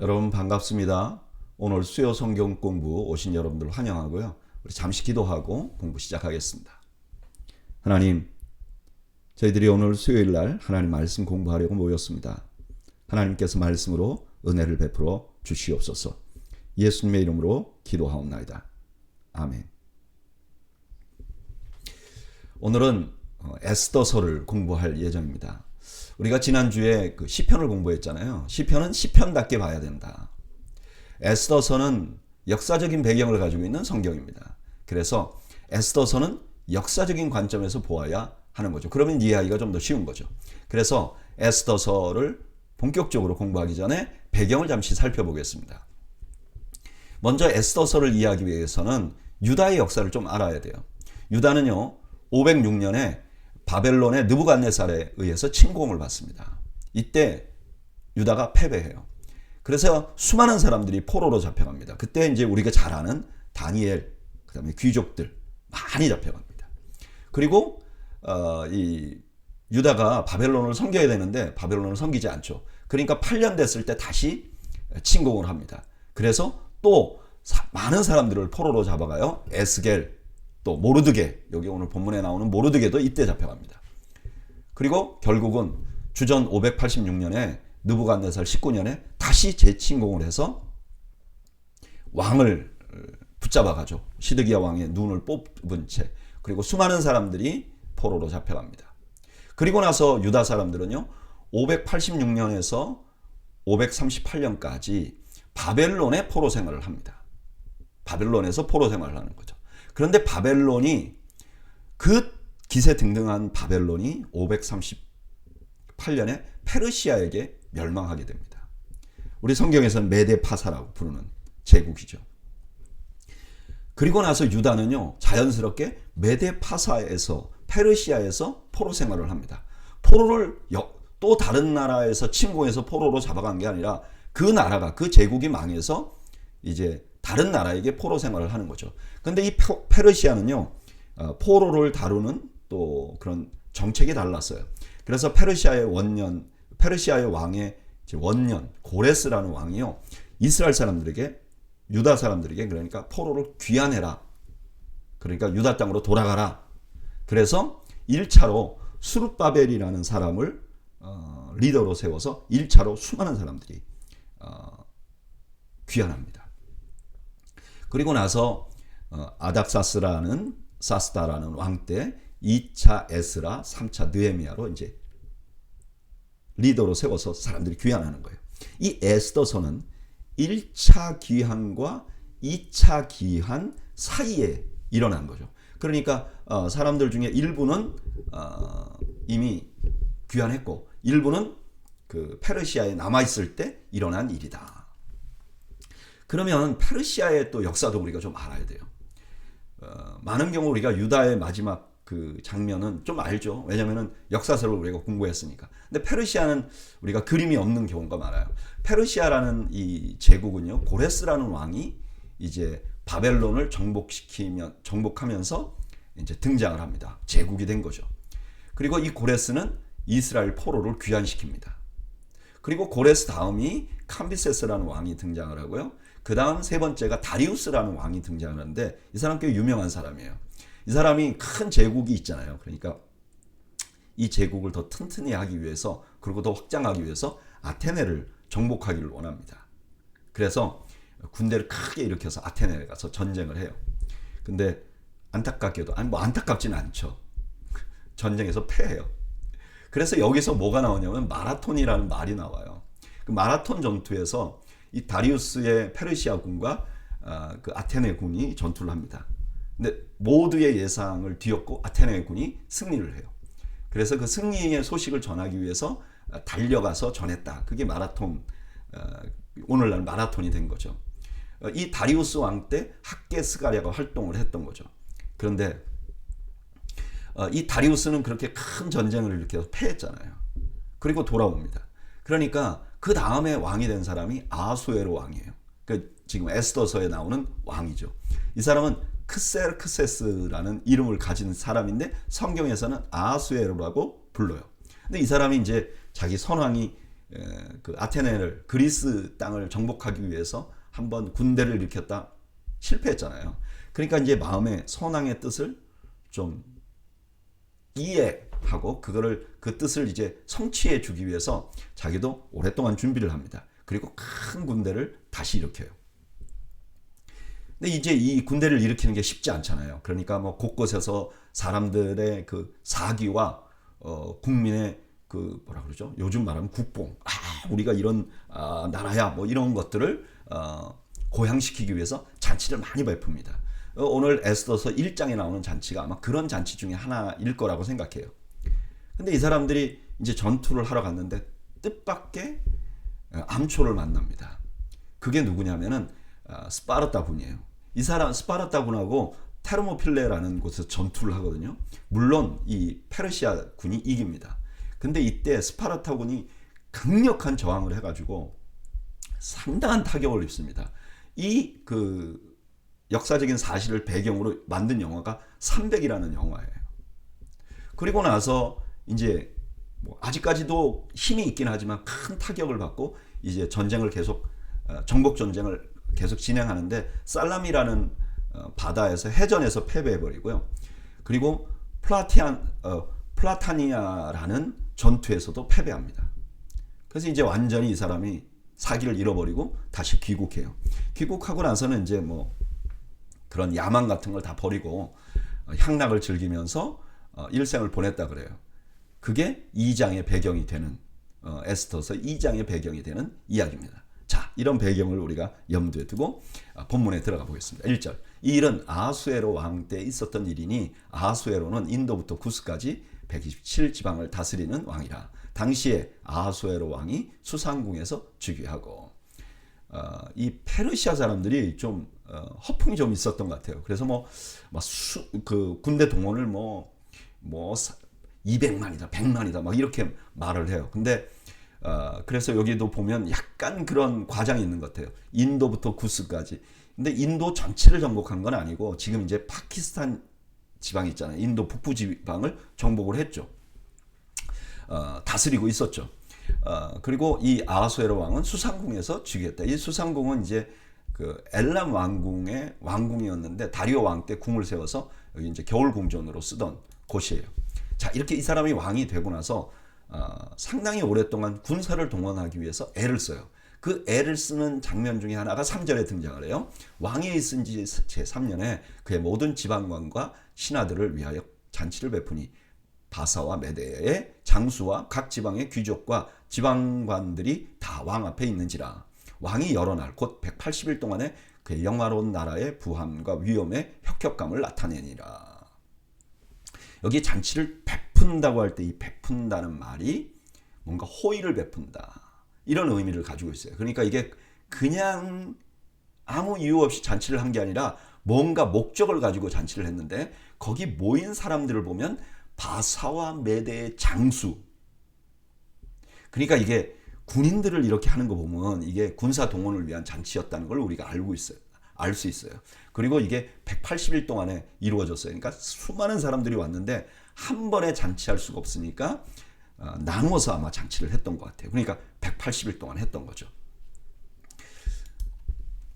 여러분 반갑습니다. 오늘 수요 성경 공부 오신 여러분들 환영하고요. 우리 잠시 기도하고 공부 시작하겠습니다. 하나님, 저희들이 오늘 수요일 날 하나님 말씀 공부하려고 모였습니다. 하나님께서 말씀으로 은혜를 베풀어 주시옵소서. 예수님의 이름으로 기도하옵나이다. 아멘. 오늘은 에스더서를 공부할 예정입니다. 우리가 지난주에 그 시편을 공부했잖아요. 시편은 시편답게 봐야 된다. 에스더서는 역사적인 배경을 가지고 있는 성경입니다. 그래서 에스더서는 역사적인 관점에서 보아야 하는 거죠. 그러면 이해하기가 좀 더 쉬운 거죠. 그래서 에스더서를 본격적으로 공부하기 전에 배경을 잠시 살펴보겠습니다. 먼저 에스더서를 이해하기 위해서는 유다의 역사를 좀 알아야 돼요. 유다는요, 506년에 바벨론의 느부갓네살에 의해서 침공을 받습니다. 이때 유다가 패배해요. 그래서 수많은 사람들이 포로로 잡혀갑니다. 그때 이제 우리가 잘 아는 다니엘, 그다음에 귀족들 많이 잡혀갑니다. 그리고 이 유다가 바벨론을 섬겨야 되는데 바벨론을 섬기지 않죠. 그러니까 8년 됐을 때 다시 침공을 합니다. 그래서 또 많은 사람들을 포로로 잡아가요. 에스겔, 또 모르드게, 여기 오늘 본문에 나오는 모르드게도 이때 잡혀갑니다. 그리고 결국은 주전 586년에 느부갓네살 19년에 다시 재침공을 해서 왕을 붙잡아가죠. 시드기야 왕의 눈을 뽑은 채. 그리고 수많은 사람들이 포로로 잡혀갑니다. 그리고 나서 유다 사람들은요, 586년에서 538년까지 바벨론의 포로 생활을 합니다. 바벨론에서 포로 생활을 하는 거죠. 그런데 바벨론이 그 기세등등한 바벨론이 538년에 페르시아에게 멸망하게 됩니다. 우리 성경에서는 메데파사라고 부르는 제국이죠. 그리고 나서 유다는요, 자연스럽게 메데파사에서 페르시아에서 포로 생활을 합니다. 포로를 또 다른 나라에서 침공해서 포로로 잡아간 게 아니라 그 나라가, 그 제국이 망해서 이제 다른 나라에게 포로 생활을 하는 거죠. 근데 이 페르시아는요, 포로를 다루는 또 그런 정책이 달랐어요. 그래서 페르시아의 왕의 원년 고레스라는 왕이요, 이스라엘 사람들에게, 유다 사람들에게, 그러니까 포로를 귀환해라. 그러니까 유다 땅으로 돌아가라. 그래서 1차로 수룹바벨이라는 사람을 리더로 세워서 1차로 수많은 사람들이 귀환합니다. 그리고 나서 사스다라는 왕 때 2차 에스라, 3차 느헤미야로 이제 리더로 세워서 사람들이 귀환하는 거예요. 이 에스더서는 1차 귀환과 2차 귀환 사이에 일어난 거죠. 그러니까 사람들 중에 일부는 이미 귀환했고 일부는 그 페르시아에 남아있을 때 일어난 일이다. 그러면 페르시아의 또 역사도 우리가 좀 알아야 돼요. 많은 경우 우리가 유다의 마지막 그 장면은 좀 알죠. 왜냐면은 역사서를 우리가 공부했으니까. 근데 페르시아는 우리가 그림이 없는 경우가 많아요. 페르시아라는 이 제국은요, 고레스라는 왕이 이제 바벨론을 정복하면서 이제 등장을 합니다. 제국이 된 거죠. 그리고 이 고레스는 이스라엘 포로를 귀환시킵니다. 그리고 고레스 다음이 캄비세스라는 왕이 등장을 하고요. 그 다음 세 번째가 다리우스라는 왕이 등장하는데 이 사람 꽤 유명한 사람이에요. 이 사람이 큰 제국이 있잖아요. 그러니까 이 제국을 더 튼튼히 하기 위해서, 그리고 더 확장하기 위해서 아테네를 정복하기를 원합니다. 그래서 군대를 크게 일으켜서 아테네에 가서 전쟁을 해요. 근데 안타깝게도, 아니 뭐 안타깝지는 않죠. 전쟁에서 패해요. 그래서 여기서 뭐가 나오냐면 마라톤이라는 말이 나와요. 그 마라톤 전투에서 이 다리우스의 페르시아 군과 그 아테네 군이 전투를 합니다. 근데 모두의 예상을 뒤엎고 아테네 군이 승리를 해요. 그래서 그 승리의 소식을 전하기 위해서 달려가서 전했다. 그게 마라톤, 오늘날 마라톤이 된 거죠. 이 다리우스 왕 때 학게스가랴가 활동을 했던 거죠. 그런데 이 다리우스는 그렇게 큰 전쟁을 일으켜서 패했잖아요. 그리고 돌아옵니다. 그러니까 그 다음에 왕이 된 사람이 아하수에로 왕이에요. 그러니까 지금 에스더서에 나오는 왕이죠. 이 사람은 크세스라는 이름을 가진 사람인데 성경에서는 아하수에로라고 불러요. 근데 이 사람이 이제 자기 선왕이 그 아테네를 그리스 땅을 정복하기 위해서 한번 군대를 일으켰다 실패했잖아요. 그러니까 이제 마음의 선왕의 뜻을 좀 이해하고 그 뜻을 이제 성취해 주기 위해서 자기도 오랫동안 준비를 합니다. 그리고 큰 군대를 다시 일으켜요. 근데 이제 이 군대를 일으키는 게 쉽지 않잖아요. 그러니까 뭐 곳곳에서 사람들의 그 사기와 국민의 그 뭐라 그러죠? 요즘 말하면 국뽕. 우리가 이런 나라야. 뭐 이런 것들을 고양시키기 위해서 잔치를 많이 베풉니다. 오늘 에스더서 1장에 나오는 잔치가 아마 그런 잔치 중에 하나일 거라고 생각해요. 근데 이 사람들이 이제 전투를 하러 갔는데 뜻밖의 암초를 만납니다. 그게 누구냐면은 스파르타 군이에요. 이 사람 스파르타 군하고 테르모필레라는 곳에서 전투를 하거든요. 물론 이 페르시아 군이 이깁니다. 근데 이때 스파르타 군이 강력한 저항을 해가지고 상당한 타격을 입습니다. 이 그 역사적인 사실을 배경으로 만든 영화가 300이라는 영화예요. 그리고 나서 이제 뭐 아직까지도 힘이 있긴 하지만 큰 타격을 받고 이제 전쟁을 계속 정복 전쟁을 계속 진행하는데 살람이라는 바다에서 해전에서 패배해버리고요. 그리고 플라타니아라는 전투에서도 패배합니다. 그래서 이제 완전히 이 사람이 사기를 잃어버리고 다시 귀국해요. 귀국하고 나서는 이제 뭐 그런 야망 같은 걸 다 버리고 향락을 즐기면서 일생을 보냈다 그래요. 그게 2장의 배경이 되는 에스더서 2장의 배경이 되는 이야기입니다. 자, 이런 배경을 우리가 염두에 두고 본문에 들어가 보겠습니다. 1절. 이 일은 아하수에로 왕 때 있었던 일이니 아하수에로는 인도부터 구스까지 127지방을 다스리는 왕이라. 당시에 아하수에로 왕이 수상궁에서 즉위하고 이 페르시아 사람들이 좀 허풍이 좀 있었던 것 같아요. 그래서 그 군대 동원을 200만이다, 100만이다 막 이렇게 말을 해요. 근데 그래서 여기도 보면 약간 그런 과장이 있는 것 같아요. 인도부터 구스까지. 근데 인도 전체를 정복한 건 아니고 지금 이제 파키스탄 지방 있잖아요. 인도 북부 지방을 정복을 했죠. 다스리고 있었죠. 그리고 이 아하수에로 왕은 수상궁에서 즉위했다. 이 수상궁은 이제 그 엘람 왕궁의 왕궁이었는데 다리오 왕 때 궁을 세워서 여기 이제 겨울 궁전으로 쓰던 곳이에요. 자, 이렇게 이 사람이 왕이 되고 나서 상당히 오랫동안 군사를 동원하기 위해서 애를 써요. 그 애를 쓰는 장면 중에 하나가 3절에 등장을 해요. 왕이 있은 지 제3년에 그의 모든 지방관과 신하들을 위하여 잔치를 베푸니 바사와 메대의 장수와 각 지방의 귀족과 지방관들이 다 왕 앞에 있는지라. 왕이 여러 날 곧 180일 동안에 그의 영화로운 나라의 부함과 위엄의 혁혁감을 나타내니라. 여기 잔치를 베푼다고 할 때 이 베푼다는 말이 뭔가 호의를 베푼다 이런 의미를 가지고 있어요. 그러니까 이게 그냥 아무 이유 없이 잔치를 한 게 아니라 뭔가 목적을 가지고 잔치를 했는데 거기 모인 사람들을 보면 바사와 메대의 장수. 그러니까 이게 군인들을 이렇게 하는 거 보면 이게 군사 동원을 위한 잔치였다는 걸 우리가 알고 있어요. 알 수 있어요. 그리고 이게 180일 동안에 이루어졌어요. 그러니까 수많은 사람들이 왔는데 한 번에 잔치할 수가 없으니까 나누어서 아마 잔치를 했던 것 같아요. 그러니까 180일 동안 했던 거죠.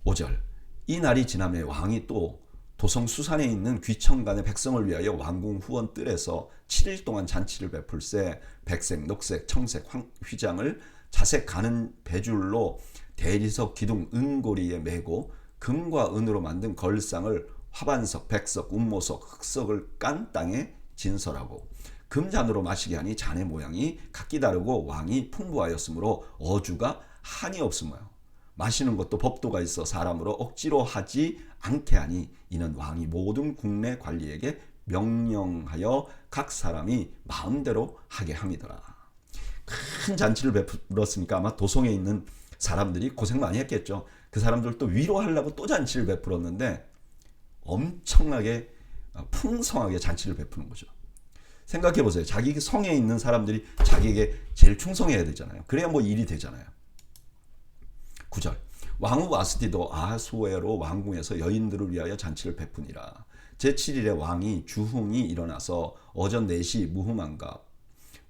5절. 이 날이 지나매 왕이 또 도성 수산에 있는 귀청간의 백성을 위하여 왕궁 후원 뜰에서 7일 동안 잔치를 베풀세 백색, 녹색, 청색, 휘장을 자색 가는 배줄로 대리석 기둥 은고리에 메고 금과 은으로 만든 걸상을 화반석, 백석, 운모석, 흑석을 깐 땅에 진설하고 금잔으로 마시게 하니 잔의 모양이 각기 다르고 왕이 풍부하였으므로 어주가 한이 없으며 마시는 것도 법도가 있어 사람으로 억지로 하지 않게 하니 이는 왕이 모든 국내 관리에게 명령하여 각 사람이 마음대로 하게 함이더라. 큰 잔치를 베풀었으니까 아마 도성에 있는 사람들이 고생 많이 했겠죠. 그 사람들 또 위로하려고 또 잔치를 베풀었는데 엄청나게 풍성하게 잔치를 베푸는 거죠. 생각해 보세요. 자기 성에 있는 사람들이 자기에게 제일 충성해야 되잖아요. 그래야 뭐 일이 되잖아요. 9절. 왕후 와스디도 아하수에로 왕궁에서 여인들을 위하여 잔치를 베푸니라. 제7일에 왕이 주흥이 일어나서 어전 4시 무후만과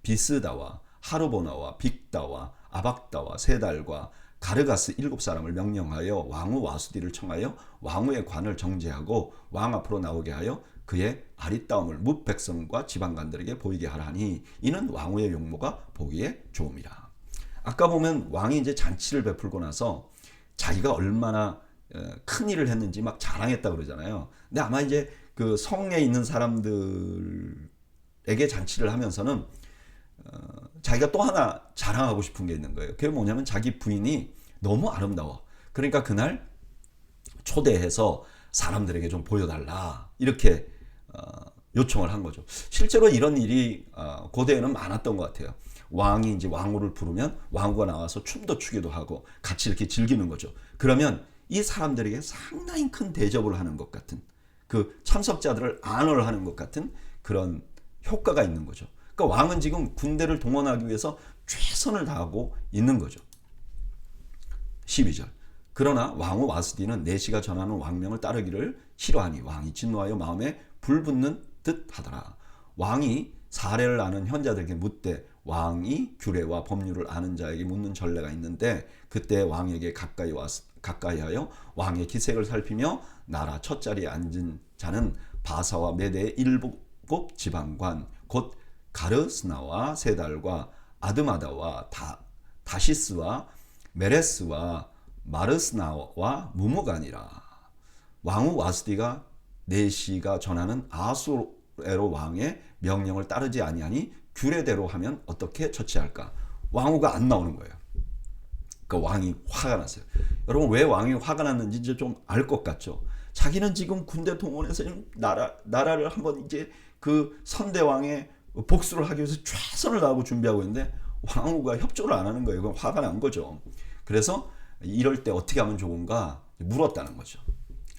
비스다와 하르보나와 빅다와 아박다와 세달과 가르가스 7사람을 명령하여 왕후 와수디를 청하여 왕후의 관을 정죄하고 왕 앞으로 나오게 하여 그의 아리따움을 뭇 백성과 지방관들에게 보이게 하라니 이는 왕후의 용모가 보기에 좋음이라. 아까 보면 왕이 이제 잔치를 베풀고 나서 자기가 얼마나 큰 일을 했는지 막 자랑했다 그러잖아요. 근데 아마 이제 그 성에 있는 사람들에게 잔치를 하면서는 자기가 또 하나 자랑하고 싶은 게 있는 거예요. 그게 뭐냐면 자기 부인이 너무 아름다워. 그러니까 그날 초대해서 사람들에게 좀 보여달라 이렇게 요청을 한 거죠. 실제로 이런 일이 고대에는 많았던 것 같아요. 왕이 이제 왕후를 부르면 왕후가 나와서 춤도 추기도 하고 같이 이렇게 즐기는 거죠. 그러면 이 사람들에게 상당히 큰 대접을 하는 것 같은, 그 참석자들을 안어를 하는 것 같은 그런 효과가 있는 거죠. 그러니까 왕은 지금 군대를 동원하기 위해서 최선을 다하고 있는 거죠. 12절. 그러나 왕후 와스디는 내시가 전하는 왕명을 따르기를 싫어하니 왕이 진노하여 마음에 불붙는 듯 하더라. 왕이 사례를 아는 현자들에게 묻되 왕이 규례와 법률을 아는 자에게 묻는 전례가 있는데 그때 왕에게 가까이하여 왕의 기색을 살피며 나라 첫 자리에 앉은 자는 바사와 메대의 7 지방관 곧 가르스나와 세달과 아드마다와 다시스와 메레스와 마르스나와 무무간이라. 왕후 와스디가 내시가 전하는 아수에로 왕의 명령을 따르지 아니하니 규례대로 하면 어떻게 처치할까? 왕후가 안 나오는 거예요. 그러니까 왕이 화가 났어요. 여러분 왜 왕이 화가 났는지 이제 좀 알 것 같죠? 자기는 지금 군대 동원해서 나라를 한번 이제 그 선대왕의 복수를 하기 위해서 최선을 다하고 준비하고 있는데 왕후가 협조를 안 하는 거예요. 그럼 화가 난 거죠. 그래서 이럴 때 어떻게 하면 좋은가 물었다는 거죠.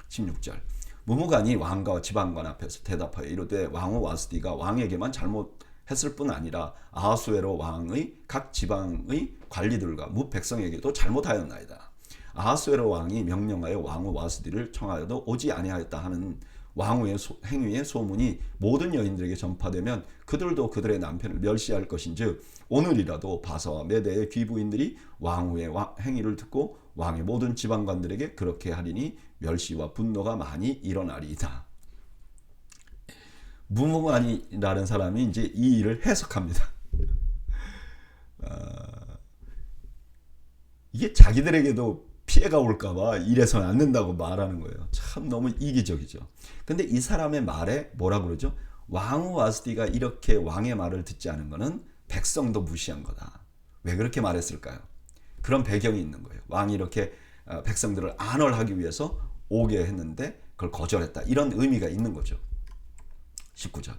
16절. 무무간이 왕과 지방관 앞에서 대답하여 이르되 왕후 와스디가 왕에게만 잘못했을 뿐 아니라 아하수에로 왕의 각 지방의 관리들과 무 백성에게도 잘못하였나이다. 아하수에로 왕이 명령하여 왕후 와스디를 청하여도 오지 아니하였다 하는 왕후의 행위의 소문이 모든 여인들에게 전파되면 그들도 그들의 남편을 멸시할 것인즉 오늘이라도 바사와 메대의 귀부인들이 왕후의 행위를 듣고 왕의 모든 지방관들에게 그렇게 하리니 멸시와 분노가 많이 일어나리이다. 무무간이라는 사람이 이제 이 일을 해석합니다. 이게 자기들에게도 피해가 올까봐 이래서는 안 된다고 말하는 거예요. 참 너무 이기적이죠. 근데 이 사람의 말에 뭐라 그러죠? 왕후 와스디가 이렇게 왕의 말을 듣지 않은 거는 백성도 무시한 거다. 왜 그렇게 말했을까요? 그런 배경이 있는 거예요. 왕이 이렇게 백성들을 안월하기 위해서 오게 했는데 그걸 거절했다. 이런 의미가 있는 거죠. 19절.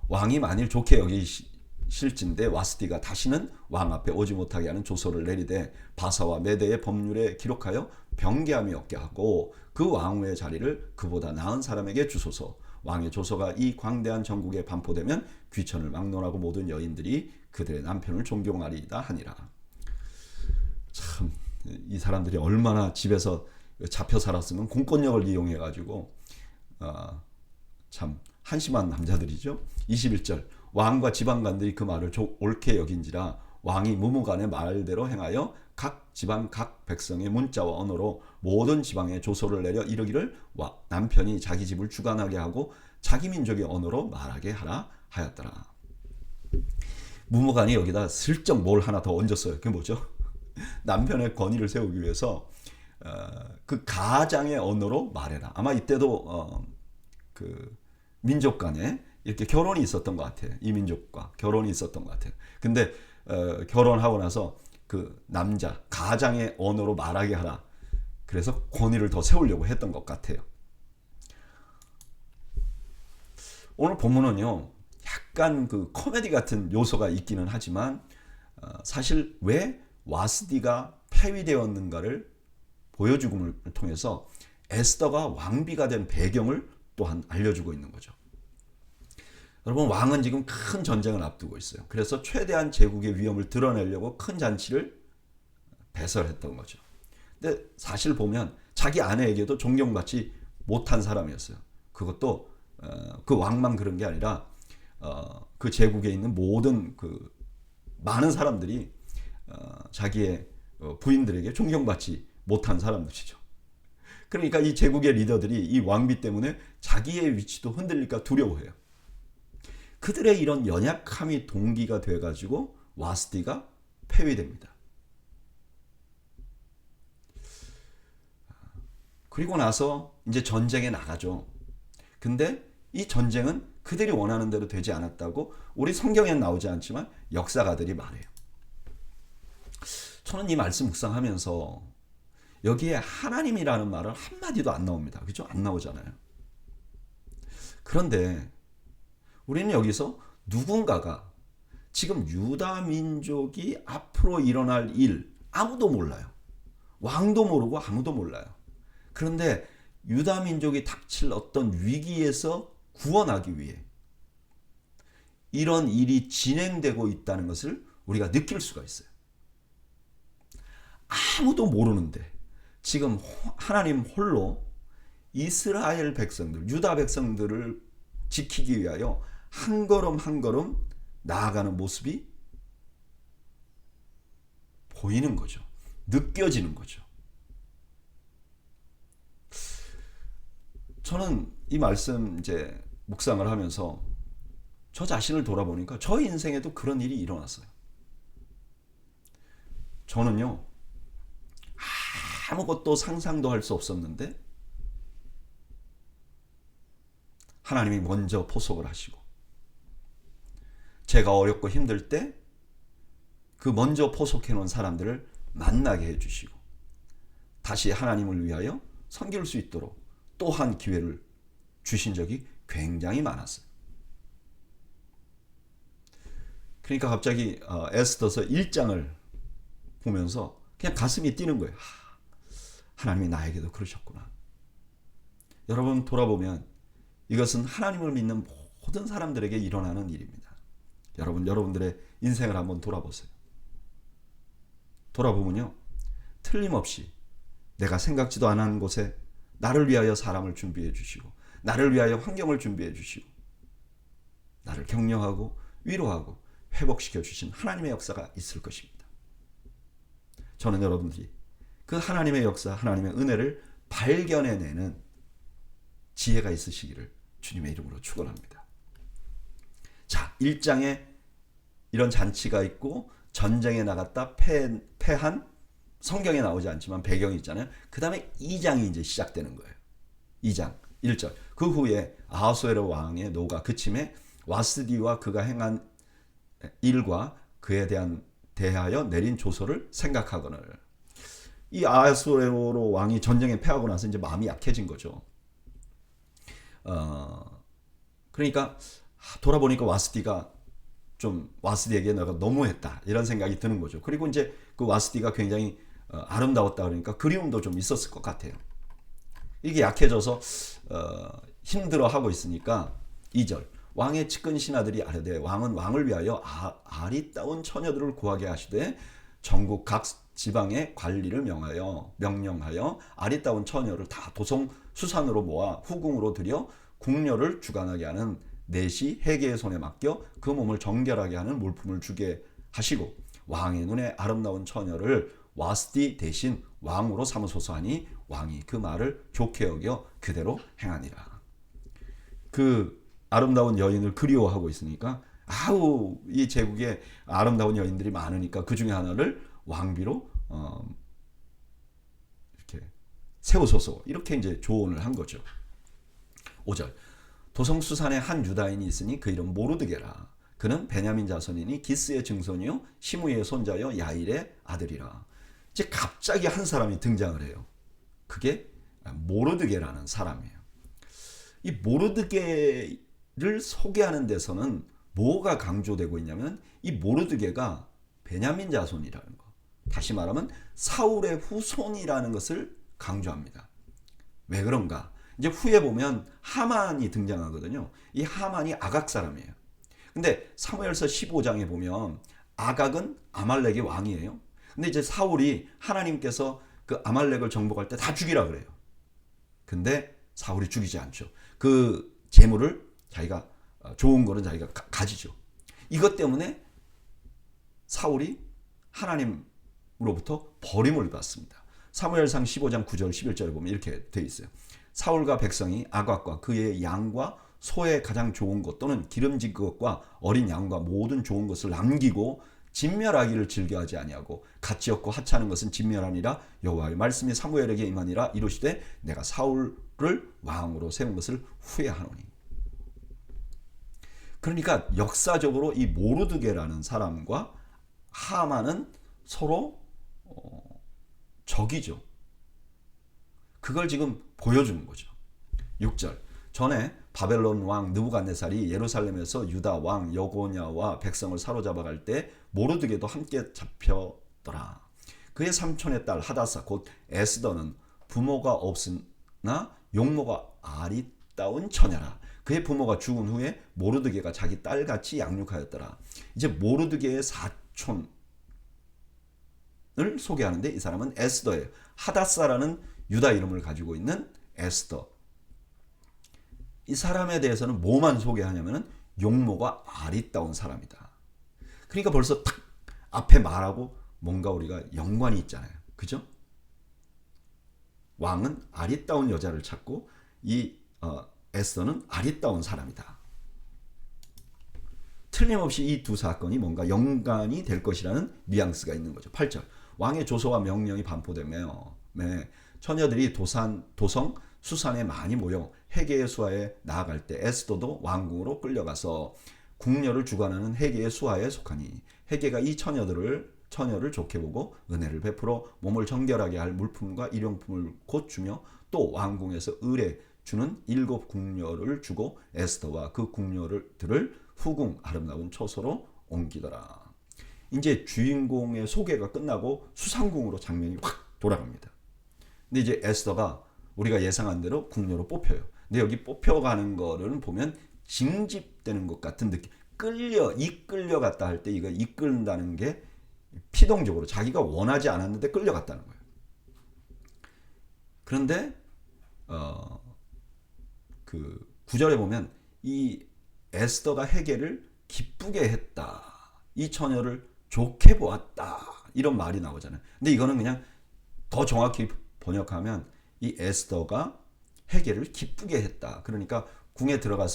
왕이 만일 좋게 여기실진데 와스디가 다시는 왕 앞에 오지 못하게 하는 조서를 내리되 바사와 메대의 법률에 기록하여 병개함이 없게 하고 그 왕후의 자리를 그보다 나은 사람에게 주소서. 왕의 조서가 이 광대한 전국에 반포되면 귀천을 막론하고 모든 여인들이 그들의 남편을 존경하리이다 하니라. 참 이 사람들이 얼마나 집에서 잡혀 살았으면 공권력을 이용해 가지고 참 한심한 남자들이죠. 21절. 왕과 지방관들이 그 말을 옳게 여긴지라 왕이 무무간의 말대로 행하여 각 지방 각 백성의 문자와 언어로 모든 지방에 조서를 내려 이르기를 남편이 자기 집을 주관하게 하고 자기 민족의 언어로 말하게 하라 하였더라. 무무간이 여기다 슬쩍 뭘 하나 더 얹었어요. 그게 뭐죠? 남편의 권위를 세우기 위해서 그 가장의 언어로 말해라. 아마 이때도 그 민족 간에 이렇게 결혼이 있었던 것 같아요. 이 민족과 결혼이 있었던 것 같아요. 근데 결혼하고 나서 그 남자 가장의 언어로 말하게 하라. 그래서 권위를 더 세우려고 했던 것 같아요. 오늘 본문은요, 약간 그 코미디 같은 요소가 있기는 하지만 사실 왜 와스디가 폐위되었는가를 보여주음을 통해서 에스더가 왕비가 된 배경을 또한 알려주고 있는 거죠. 여러분 왕은 지금 큰 전쟁을 앞두고 있어요. 그래서 최대한 제국의 위험을 드러내려고 큰 잔치를 배설했던 거죠. 근데 사실 보면 자기 아내에게도 존경받지 못한 사람이었어요. 그것도 그 왕만 그런 게 아니라 그 제국에 있는 모든 그 많은 사람들이 자기의 부인들에게 존경받지 못한 사람들이죠. 그러니까 이 제국의 리더들이 이 왕비 때문에 자기의 위치도 흔들릴까 두려워해요. 그들의 이런 연약함이 동기가 돼가지고 와스디가 폐위됩니다. 그리고 나서 이제 전쟁에 나가죠. 근데 이 전쟁은 그들이 원하는 대로 되지 않았다고 우리 성경에는 나오지 않지만 역사가들이 말해요. 저는 이 말씀 묵상하면서 여기에 하나님이라는 말은 한마디도 안 나옵니다. 그죠? 안 나오잖아요. 그런데 우리는 여기서 누군가가 지금 유다 민족이 앞으로 일어날 일 아무도 몰라요. 왕도 모르고 아무도 몰라요. 그런데 유다 민족이 닥칠 어떤 위기에서 구원하기 위해 이런 일이 진행되고 있다는 것을 우리가 느낄 수가 있어요. 아무도 모르는데 지금 하나님 홀로 이스라엘 백성들, 유다 백성들을 지키기 위하여 한 걸음 한 걸음 나아가는 모습이 보이는 거죠. 느껴지는 거죠. 저는 이 말씀 이제 묵상을 하면서 저 자신을 돌아보니까 저 인생에도 그런 일이 일어났어요. 저는요, 아무것도 상상도 할 수 없었는데 하나님이 먼저 포석을 하시고 제가 어렵고 힘들 때 그 먼저 포석해 놓은 사람들을 만나게 해주시고 다시 하나님을 위하여 섬길 수 있도록 또한 기회를 주신 적이 굉장히 많았어요. 그러니까 갑자기 에스더서 1장을 보면서 그냥 가슴이 뛰는 거예요. 하나님이 나에게도 그러셨구나. 여러분 돌아보면 이것은 하나님을 믿는 모든 사람들에게 일어나는 일입니다. 여러분들의 인생을 한번 돌아보세요. 돌아보면요, 틀림없이 내가 생각지도 않은 곳에 나를 위하여 사람을 준비해 주시고 나를 위하여 환경을 준비해 주시고 나를 격려하고 위로하고 회복시켜 주신 하나님의 역사가 있을 것입니다. 저는 여러분들이 그 하나님의 역사, 하나님의 은혜를 발견해내는 지혜가 있으시기를 주님의 이름으로 축원합니다. 자, 1장에 이런 잔치가 있고 전쟁에 나갔다 패한 성경에 나오지 않지만 배경이 있잖아요. 그 다음에 2장이 이제 시작되는 거예요. 2장 1절. 그 후에 아하수에로 왕의 노가 그침에 와스디와 그가 행한 일과 그에 대하여 내린 조서를 생각하거늘. 이 아하수에로 왕이 전쟁에 패하고 나서 이제 마음이 약해진 거죠. 그러니까 돌아보니까 와스디에게 내가 너무했다 이런 생각이 드는 거죠. 그리고 이제 그 와스디가 굉장히 아름다웠다 그러니까 그리움도 좀 있었을 것 같아요. 이게 약해져서 힘들어하고 있으니까 2절 왕의 측근 신하들이 아뢰되 왕은 왕을 위하여 아리따운 처녀들을 구하게 하시되 전국 각 지방의 관리를 명령하여 아리따운 처녀를 다 도성 수산으로 모아 후궁으로 들여 궁녀를 주관하게 하는 넷이 해계의 손에 맡겨 그 몸을 정결하게 하는 물품을 주게 하시고 왕의 눈에 아름다운 처녀를 와스디 대신 왕으로 삼으소서 하니 왕이 그 말을 좋게 여겨 그대로 행하니라. 그 아름다운 여인을 그리워하고 있으니까 이 제국에 아름다운 여인들이 많으니까 그 중에 하나를 왕비로 이렇게 세우소서 이렇게 이제 조언을 한 거죠. 5절 도성수산에 한 유다인이 있으니 그 이름 모르드게라. 그는 베냐민 자손이니 기스의 증손이요 시므의 손자요 야일의 아들이라. 이제 갑자기 한 사람이 등장을 해요. 그게 모르드게라는 사람이에요. 이 모르드게를 소개하는 데서는 뭐가 강조되고 있냐면 이 모르드게가 베냐민 자손이라는 거. 다시 말하면 사울의 후손이라는 것을 강조합니다. 왜 그런가? 이제 후에 보면 하만이 등장하거든요. 이 하만이 아각 사람이에요. 근데 사무엘서 15장에 보면 아각은 아말렉의 왕이에요. 근데 이제 사울이 하나님께서 그 아말렉을 정복할 때 다 죽이라 그래요. 근데 사울이 죽이지 않죠. 그 재물을 자기가 좋은 거는 자기가 가지죠. 이것 때문에 사울이 하나님으로부터 버림을 받습니다. 사무엘상 15장 9절 11절에 보면 이렇게 되어 있어요. 사울과 백성이 아각과 그의 양과 소의 가장 좋은 것 또는 기름진 것과 어린 양과 모든 좋은 것을 남기고 진멸하기를 즐겨하지 아니하고 가치 없고 하찮은 것은 진멸하니라. 여호와의 말씀이 사무엘에게 임하니라. 이르시되 내가 사울을 왕으로 세운 것을 후회하노니. 그러니까 역사적으로 이 모르드게라는 사람과 하만은 서로 적이죠. 그걸 지금 보여주는 거죠. 6절 전에 바벨론 왕 느부갓네살이 예루살렘에서 유다 왕 여고냐와 백성을 사로잡아 갈 때 모르드게도 함께 잡혔더라. 그의 삼촌의 딸 하다사 곧 에스더는 부모가 없으나 용모가 아리따운 처녀라. 그의 부모가 죽은 후에 모르드게가 자기 딸같이 양육하였더라. 이제 모르드게의 사촌을 소개하는데 이 사람은 에스더예요. 하다사라는 유다 이름을 가지고 있는 에스더. 이 사람에 대해서는 뭐만 소개하냐면은 용모가 아리따운 사람이다. 그러니까 벌써 탁 앞에 말하고 뭔가 우리가 연관이 있잖아요. 그죠? 왕은 아리따운 여자를 찾고 이 에스더는 아리따운 사람이다. 틀림없이 이 두 사건이 뭔가 연관이 될 것이라는 뉘앙스가 있는 거죠. 8절 왕의 조서와 명령이 반포되며 처녀들이 도성 수산에 많이 모여 헤게의 수하에 나아갈 때 에스더도 왕궁으로 끌려가서 궁녀를 주관하는 헤게의 수하에 속하니 헤게가 이 처녀를 좋게 보고 은혜를 베풀어 몸을 정결하게 할 물품과 일용품을 곧 주며 또 왕궁에서 을에 주는 7 궁녀를 주고 에스더와 그 궁녀들을 후궁 아름다운 처소로 옮기더라. 이제 주인공의 소개가 끝나고 수상궁으로 장면이 확 돌아갑니다. 근데 이제 에스더가 우리가 예상한 대로 궁녀로 뽑혀요. 근데 여기 뽑혀가는 거를 보면 징집되는 것 같은 느낌. 이끌려갔다 할 때 이거 이끌다는 게 피동적으로 자기가 원하지 않았는데 끌려갔다는 거예요. 그런데 그 9절에 보면 이 에스더가 헤게를 기쁘게 했다. 이 처녀를 좋게 보았다. 이런 말이 나오잖아요. 근데 이거는 그냥 더 정확히 번역하면 이 에스더가 헤게를 기쁘게 했다. 그러니까 궁에 들어갈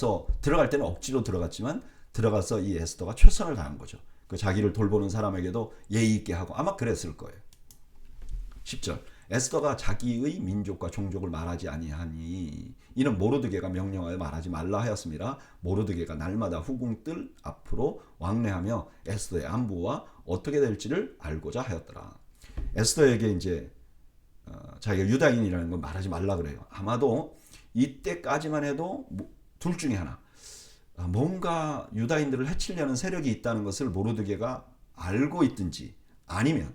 때는 억지로 들어갔지만 들어가서 이 에스더가 최선을 다한 거죠. 그 자기를 돌보는 사람에게도 예의 있게 하고 아마 그랬을 거예요. 10절 에스더가 자기의 민족과 종족을 말하지 아니하니 이는 모르드게가 명령하여 말하지 말라 하였습니다. 모르드게가 날마다 후궁들 앞으로 왕래하며 에스더의 안부와 어떻게 될지를 알고자 하였더라. 에스더에게 이제 자기가 유다인이라는 걸 말하지 말라 그래요. 아마도 이때까지만 해도 둘 중에 하나, 뭔가 유다인들을 해치려는 세력이 있다는 것을 모르드게가 알고 있든지 아니면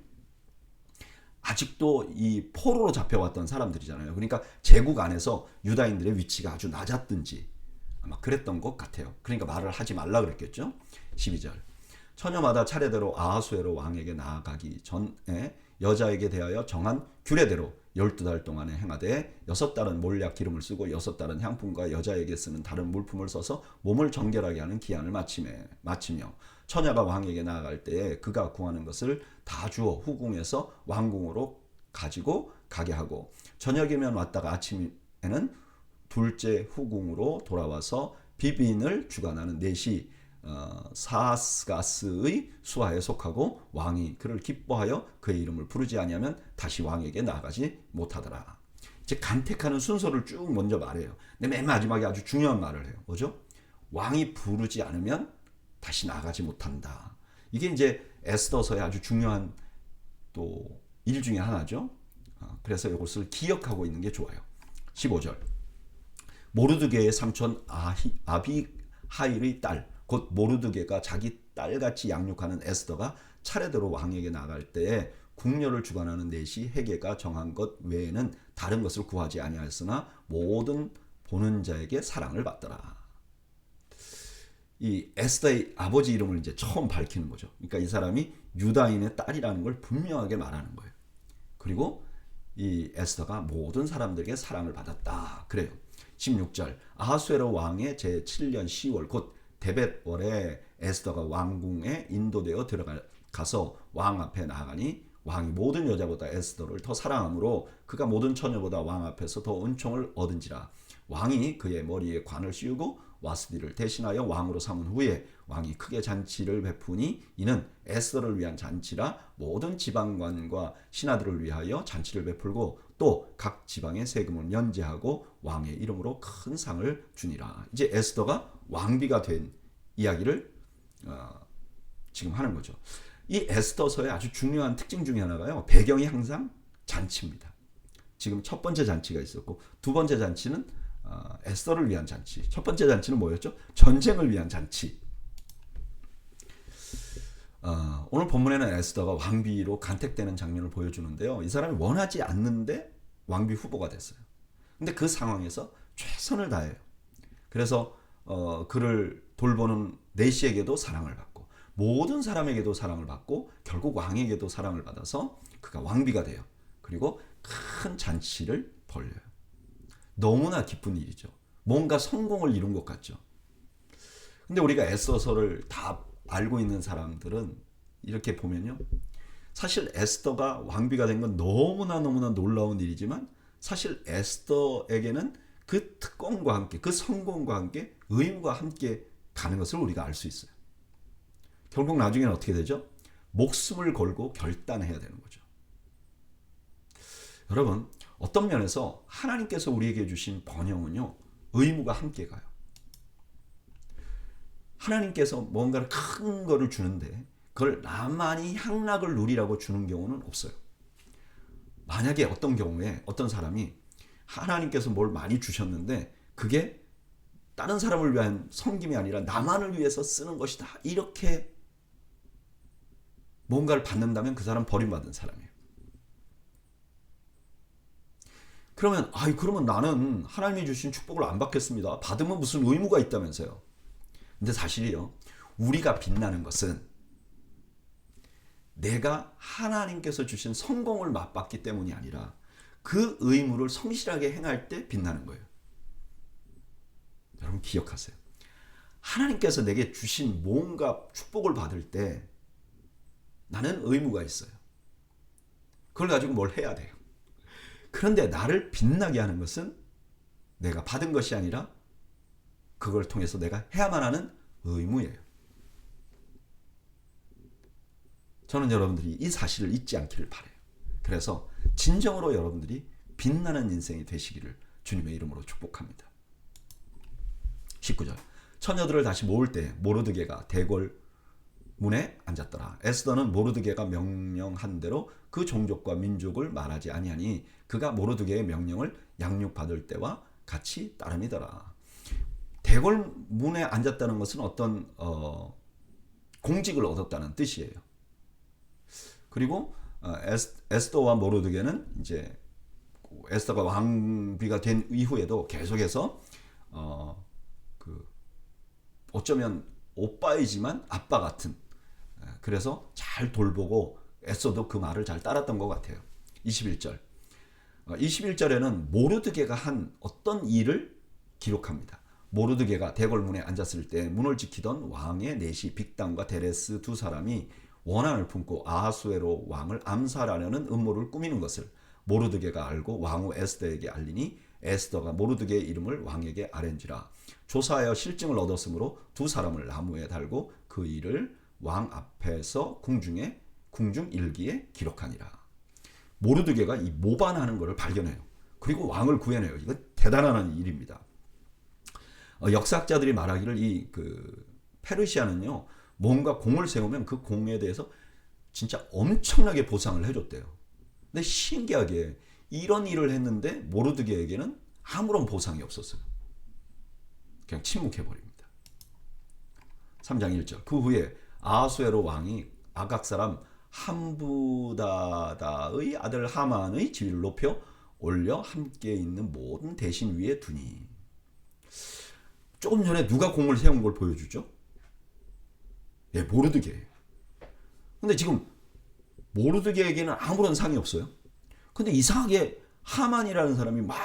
아직도 이 포로로 잡혀왔던 사람들이잖아요. 그러니까 제국 안에서 유다인들의 위치가 아주 낮았든지 아마 그랬던 것 같아요. 그러니까 말을 하지 말라 그랬겠죠. 12절 처녀마다 차례대로 아하수에로 왕에게 나아가기 전에 여자에게 대하여 정한 규례대로 12달 동안에 행하되 6달은 몰약 기름을 쓰고 6달은 향품과 여자에게 쓰는 다른 물품을 써서 몸을 정결하게 하는 기한을 마치며 처녀가 왕에게 나아갈 때에 그가 구하는 것을 다 주어 후궁에서 왕궁으로 가지고 가게 하고 저녁이면 왔다가 아침에는 둘째 후궁으로 돌아와서 비빈을 주관하는 넷이 사스가스의 수하에 속하고 왕이 그를 기뻐하여 그의 이름을 부르지 아니하면 다시 왕에게 나아가지 못하더라. 이제 간택하는 순서를 쭉 먼저 말해요. 근데 맨 마지막에 아주 중요한 말을 해요. 뭐죠? 왕이 부르지 않으면 다시 나아가지 못한다. 이게 이제 에스더서의 아주 중요한 또 일 중에 하나죠. 그래서 이것을 기억하고 있는 게 좋아요. 15절 모르드게의 삼촌 아비하일의 딸 곧 모르드게가 자기 딸같이 양육하는 에스더가 차례대로 왕에게 나갈 때에 궁녀를 주관하는 넷이 헤게가 정한 것 외에는 다른 것을 구하지 아니하였으나 모든 보는 자에게 사랑을 받더라. 이 에스더의 아버지 이름을 이제 처음 밝히는 거죠. 그러니까 이 사람이 유다인의 딸이라는 걸 분명하게 말하는 거예요. 그리고 이 에스더가 모든 사람들에게 사랑을 받았다. 그래요. 16절 아하수에로 왕의 제7년 10월 곧 데벳월에 에스더가 왕궁에 인도되어 들어갈 가서 왕 앞에 나가니 왕이 모든 여자보다 에스더를 더 사랑하므로 그가 모든 처녀보다 왕 앞에서 더 은총을 얻은지라. 왕이 그의 머리에 관을 씌우고 와스디를 대신하여 왕으로 삼은 후에 왕이 크게 잔치를 베푸니 이는 에스더를 위한 잔치라. 모든 지방관과 신하들을 위하여 잔치를 베풀고 또 각 지방의 세금을 면제하고 왕의 이름으로 큰 상을 주니라. 이제 에스더가 왕비가 된 이야기를 지금 하는 거죠. 이 에스더서의 아주 중요한 특징 중에 하나가요, 배경이 항상 잔치입니다. 지금 첫 번째 잔치가 있었고 두 번째 잔치는 에스더를 위한 잔치. 첫 번째 잔치는 뭐였죠? 전쟁을 위한 잔치. 오늘 본문에는 에스더가 왕비로 간택되는 장면을 보여주는데요. 이 사람이 원하지 않는데 왕비 후보가 됐어요. 근데 그 상황에서 최선을 다해요. 그래서 그를 돌보는 내시에게도 사랑을 받고 모든 사람에게도 사랑을 받고 결국 왕에게도 사랑을 받아서 그가 왕비가 돼요. 그리고 큰 잔치를 벌려요. 너무나 기쁜 일이죠. 뭔가 성공을 이룬 것 같죠. 근데 우리가 에스더서를 다 알고 있는 사람들은 이렇게 보면요, 사실 에스더가 왕비가 된 건 너무나 놀라운 일이지만 사실 에스더에게는 그 특권과 함께 그 성공과 함께 의무가 함께 가는 것을 우리가 알 수 있어요. 결국 나중에는 어떻게 되죠? 목숨을 걸고 결단해야 되는 거죠. 여러분, 어떤 면에서 하나님께서 우리에게 주신 번영은요, 의무가 함께 가요. 하나님께서 뭔가를 큰 거를 주는데 그걸 나만이 향락을 누리라고 주는 경우는 없어요. 만약에 어떤 경우에 어떤 사람이 하나님께서 뭘 많이 주셨는데 그게 다른 사람을 위한 섬김이 아니라 나만을 위해서 쓰는 것이다, 이렇게 뭔가를 받는다면 그 사람 버림받은 사람이에요. 그러면 나는 하나님이 주신 축복을 안 받겠습니다. 받으면 무슨 의무가 있다면서요. 근데 사실이요, 우리가 빛나는 것은 내가 하나님께서 주신 성공을 맛봤기 때문이 아니라 그 의무를 성실하게 행할 때 빛나는 거예요. 여러분 기억하세요. 하나님께서 내게 주신 뭔가 축복을 받을 때 나는 의무가 있어요. 그걸 가지고 뭘 해야 돼요. 그런데 나를 빛나게 하는 것은 내가 받은 것이 아니라 그걸 통해서 내가 해야만 하는 의무예요. 저는 여러분들이 이 사실을 잊지 않기를 바라요. 그래서 진정으로 여러분들이 빛나는 인생이 되시기를 주님의 이름으로 축복합니다. 19절. 처녀들을 다시 모을 때 모르드게가 대궐 문에 앉았더라. 에스더는 모르드게가 명령한 대로 그 종족과 민족을 말하지 아니하니 그가 모르드게의 명령을 양육받을 때와 같이 따름이더라. 대궐 문에 앉았다는 것은 어떤 공직을 얻었다는 뜻이에요. 그리고 에스더와 모르드게는 이제 에스더가 왕비가 된 이후에도 계속해서 어쩌면 오빠이지만 아빠 같은, 그래서 잘 돌보고 에스더도 그 말을 잘 따랐던 것 같아요. 21절. 21절에는 모르드게가 한 어떤 일을 기록합니다. 모르드게가 대궐문에 앉았을 때 문을 지키던 왕의 내시 빅단과 데레스 두 사람이 원한을 품고 아하수에로 왕을 암살하려는 음모를 꾸미는 것을 모르드게가 알고 왕후 에스더에게 알리니 에스더가 모르드게의 이름을 왕에게 아랜지라. 조사하여 실증을 얻었으므로 두 사람을 나무에 달고 그 일을 왕 앞에서 궁중 일기에 기록하니라. 모르드게가 이 모반하는 것을 발견해요. 그리고 왕을 구해내요. 이건 대단한 일입니다. 역사학자들이 말하기를 이 페르시아는요, 뭔가 공을 세우면 그 공에 대해서 진짜 엄청나게 보상을 해줬대요. 근데 신기하게 이런 일을 했는데 모르드게에게는 아무런 보상이 없었어요. 그냥 침묵해버립니다. 3장 1절. 그 후에 아하수에로 왕이 아각 사람 함부다다의 아들 하만의 지위를 높여 올려 함께 있는 모든 대신 위에 두니. 조금 전에 누가 공을 세운 걸 보여주죠? 예, 모르드게. 근데 지금 모르드게에게는 아무런 상이 없어요. 근데 이상하게 하만이라는 사람이 막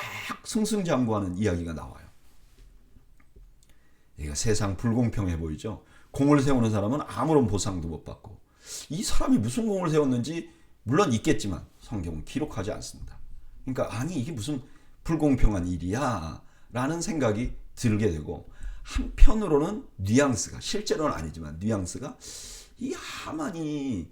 승승장구하는 이야기가 나와요. 이게 세상 불공평해 보이죠? 공을 세우는 사람은 아무런 보상도 못 받고 이 사람이 무슨 공을 세웠는지 물론 있겠지만 성경은 기록하지 않습니다. 그러니까 아니 이게 무슨 불공평한 일이야 라는 생각이 들게 되고, 한편으로는 뉘앙스가, 실제로는 아니지만 뉘앙스가, 이 하만이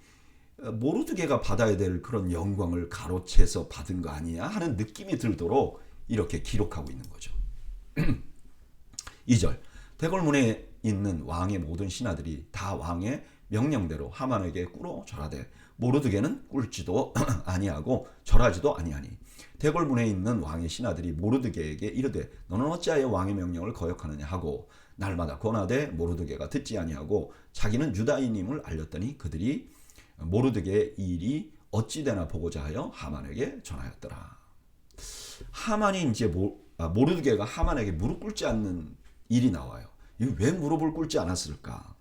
모르드게가 받아야 될 그런 영광을 가로채서 받은 거 아니야 하는 느낌이 들도록 이렇게 기록하고 있는 거죠. 2절, 대궐문에 있는 왕의 모든 신하들이 다 왕의 명령대로 하만에게 꿇어 절하되 모르드게는 꿇지도 아니하고 절하지도 아니하니, 대궐문에 있는 왕의 신하들이 모르드게에게 이르되 너는 어찌하여 왕의 명령을 거역하느냐 하고 날마다 권하되 모르드게가 듣지 아니하고 자기는 유다인임을 알렸더니 그들이 모르드게의 일이 어찌 되나 보고자 하여 하만에게 전하였더라. 하만이 이제 모르드게가 하만에게 무릎 꿇지 않는 일이 나와요. 이거 왜 무릎을 꿇지 않았을까?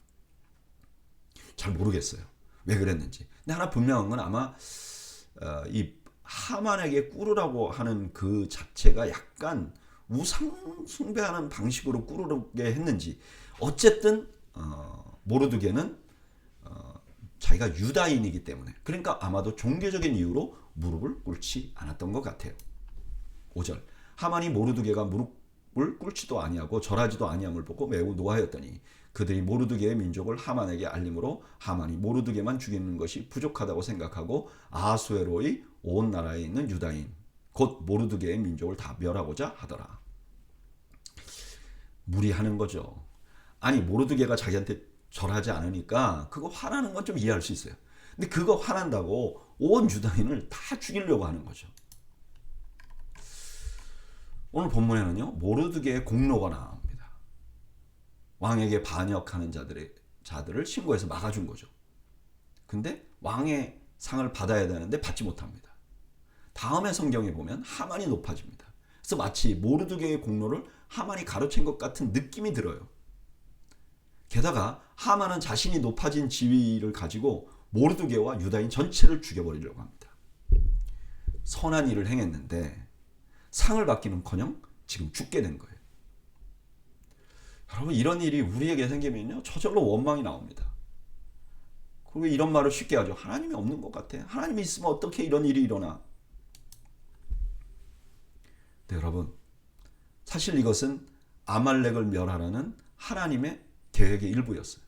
잘 모르겠어요. 왜 그랬는지. 근데 하나 분명한 건 아마 이 하만에게 꿇으라고 하는 그 자체가 약간 우상 숭배하는 방식으로 꿇으게 했는지, 어쨌든 모르드게는 자기가 유다인이기 때문에, 그러니까 아마도 종교적인 이유로 무릎을 꿇지 않았던 것 같아요. 5절, 하만이 모르드게가 무릎을 꿇지도 아니하고 절하지도 아니함을 보고 매우 노하였더니 그들이 모르드게의 민족을 하만에게 알림으로 하만이 모르드게만 죽이는 것이 부족하다고 생각하고 아하수에로의 온 나라에 있는 유다인 곧 모르드게의 민족을 다 멸하고자 하더라. 무리하는 거죠. 아니 모르드게가 자기한테 절하지 않으니까 그거 화나는 건 좀 이해할 수 있어요. 근데 그거 화난다고 온 유다인을 다 죽이려고 하는 거죠. 오늘 본문에는요, 모르드게의 공로가 나옵니다. 왕에게 반역하는 자들을 신고해서 막아준 거죠. 근데 왕의 상을 받아야 되는데 받지 못합니다. 다음에 성경에 보면 하만이 높아집니다. 그래서 마치 모르드게의 공로를 하만이 가로챈 것 같은 느낌이 들어요. 게다가 하만은 자신이 높아진 지위를 가지고 모르드게와 유다인 전체를 죽여버리려고 합니다. 선한 일을 행했는데 상을 받기는커녕 지금 죽게 된 거예요. 여러분, 이런 일이 우리에게 생기면요, 저절로 원망이 나옵니다. 그리고 이런 말을 쉽게 하죠. 하나님이 없는 것 같아. 하나님이 있으면 어떻게 이런 일이 일어나? 네, 여러분, 사실 이것은 아말렉을 멸하라는 하나님의 계획의 일부였어요.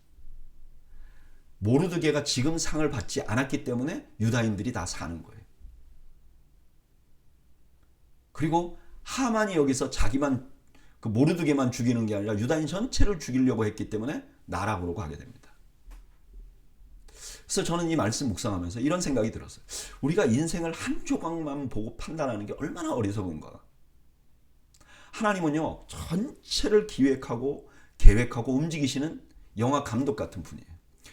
모르드게가 지금 상을 받지 않았기 때문에 유다인들이 다 사는 거예요. 그리고 하만이 여기서 자기만, 그 모르드게만 죽이는 게 아니라 유다인 전체를 죽이려고 했기 때문에 나락으로 가게 됩니다. 그래서 저는 이 말씀 묵상하면서 이런 생각이 들었어요. 우리가 인생을 한 조각만 보고 판단하는 게 얼마나 어리석은가. 하나님은요, 전체를 기획하고 계획하고 움직이시는 영화 감독 같은 분이에요.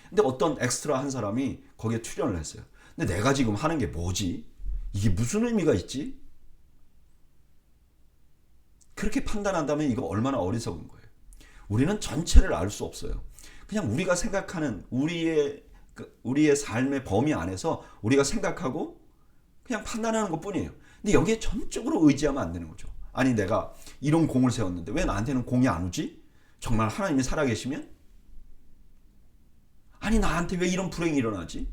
근데 어떤 엑스트라 한 사람이 거기에 출연을 했어요. 근데 내가 지금 하는 게 뭐지? 이게 무슨 의미가 있지? 그렇게 판단한다면 이거 얼마나 어리석은 거예요. 우리는 전체를 알 수 없어요. 그냥 우리가 생각하는 우리의 삶의 범위 안에서 우리가 생각하고 그냥 판단하는 것 뿐이에요. 근데 여기에 전적으로 의지하면 안 되는 거죠. 아니 내가 이런 공을 세웠는데 왜 나한테는 공이 안 오지? 정말 하나님이 살아계시면? 아니 나한테 왜 이런 불행이 일어나지?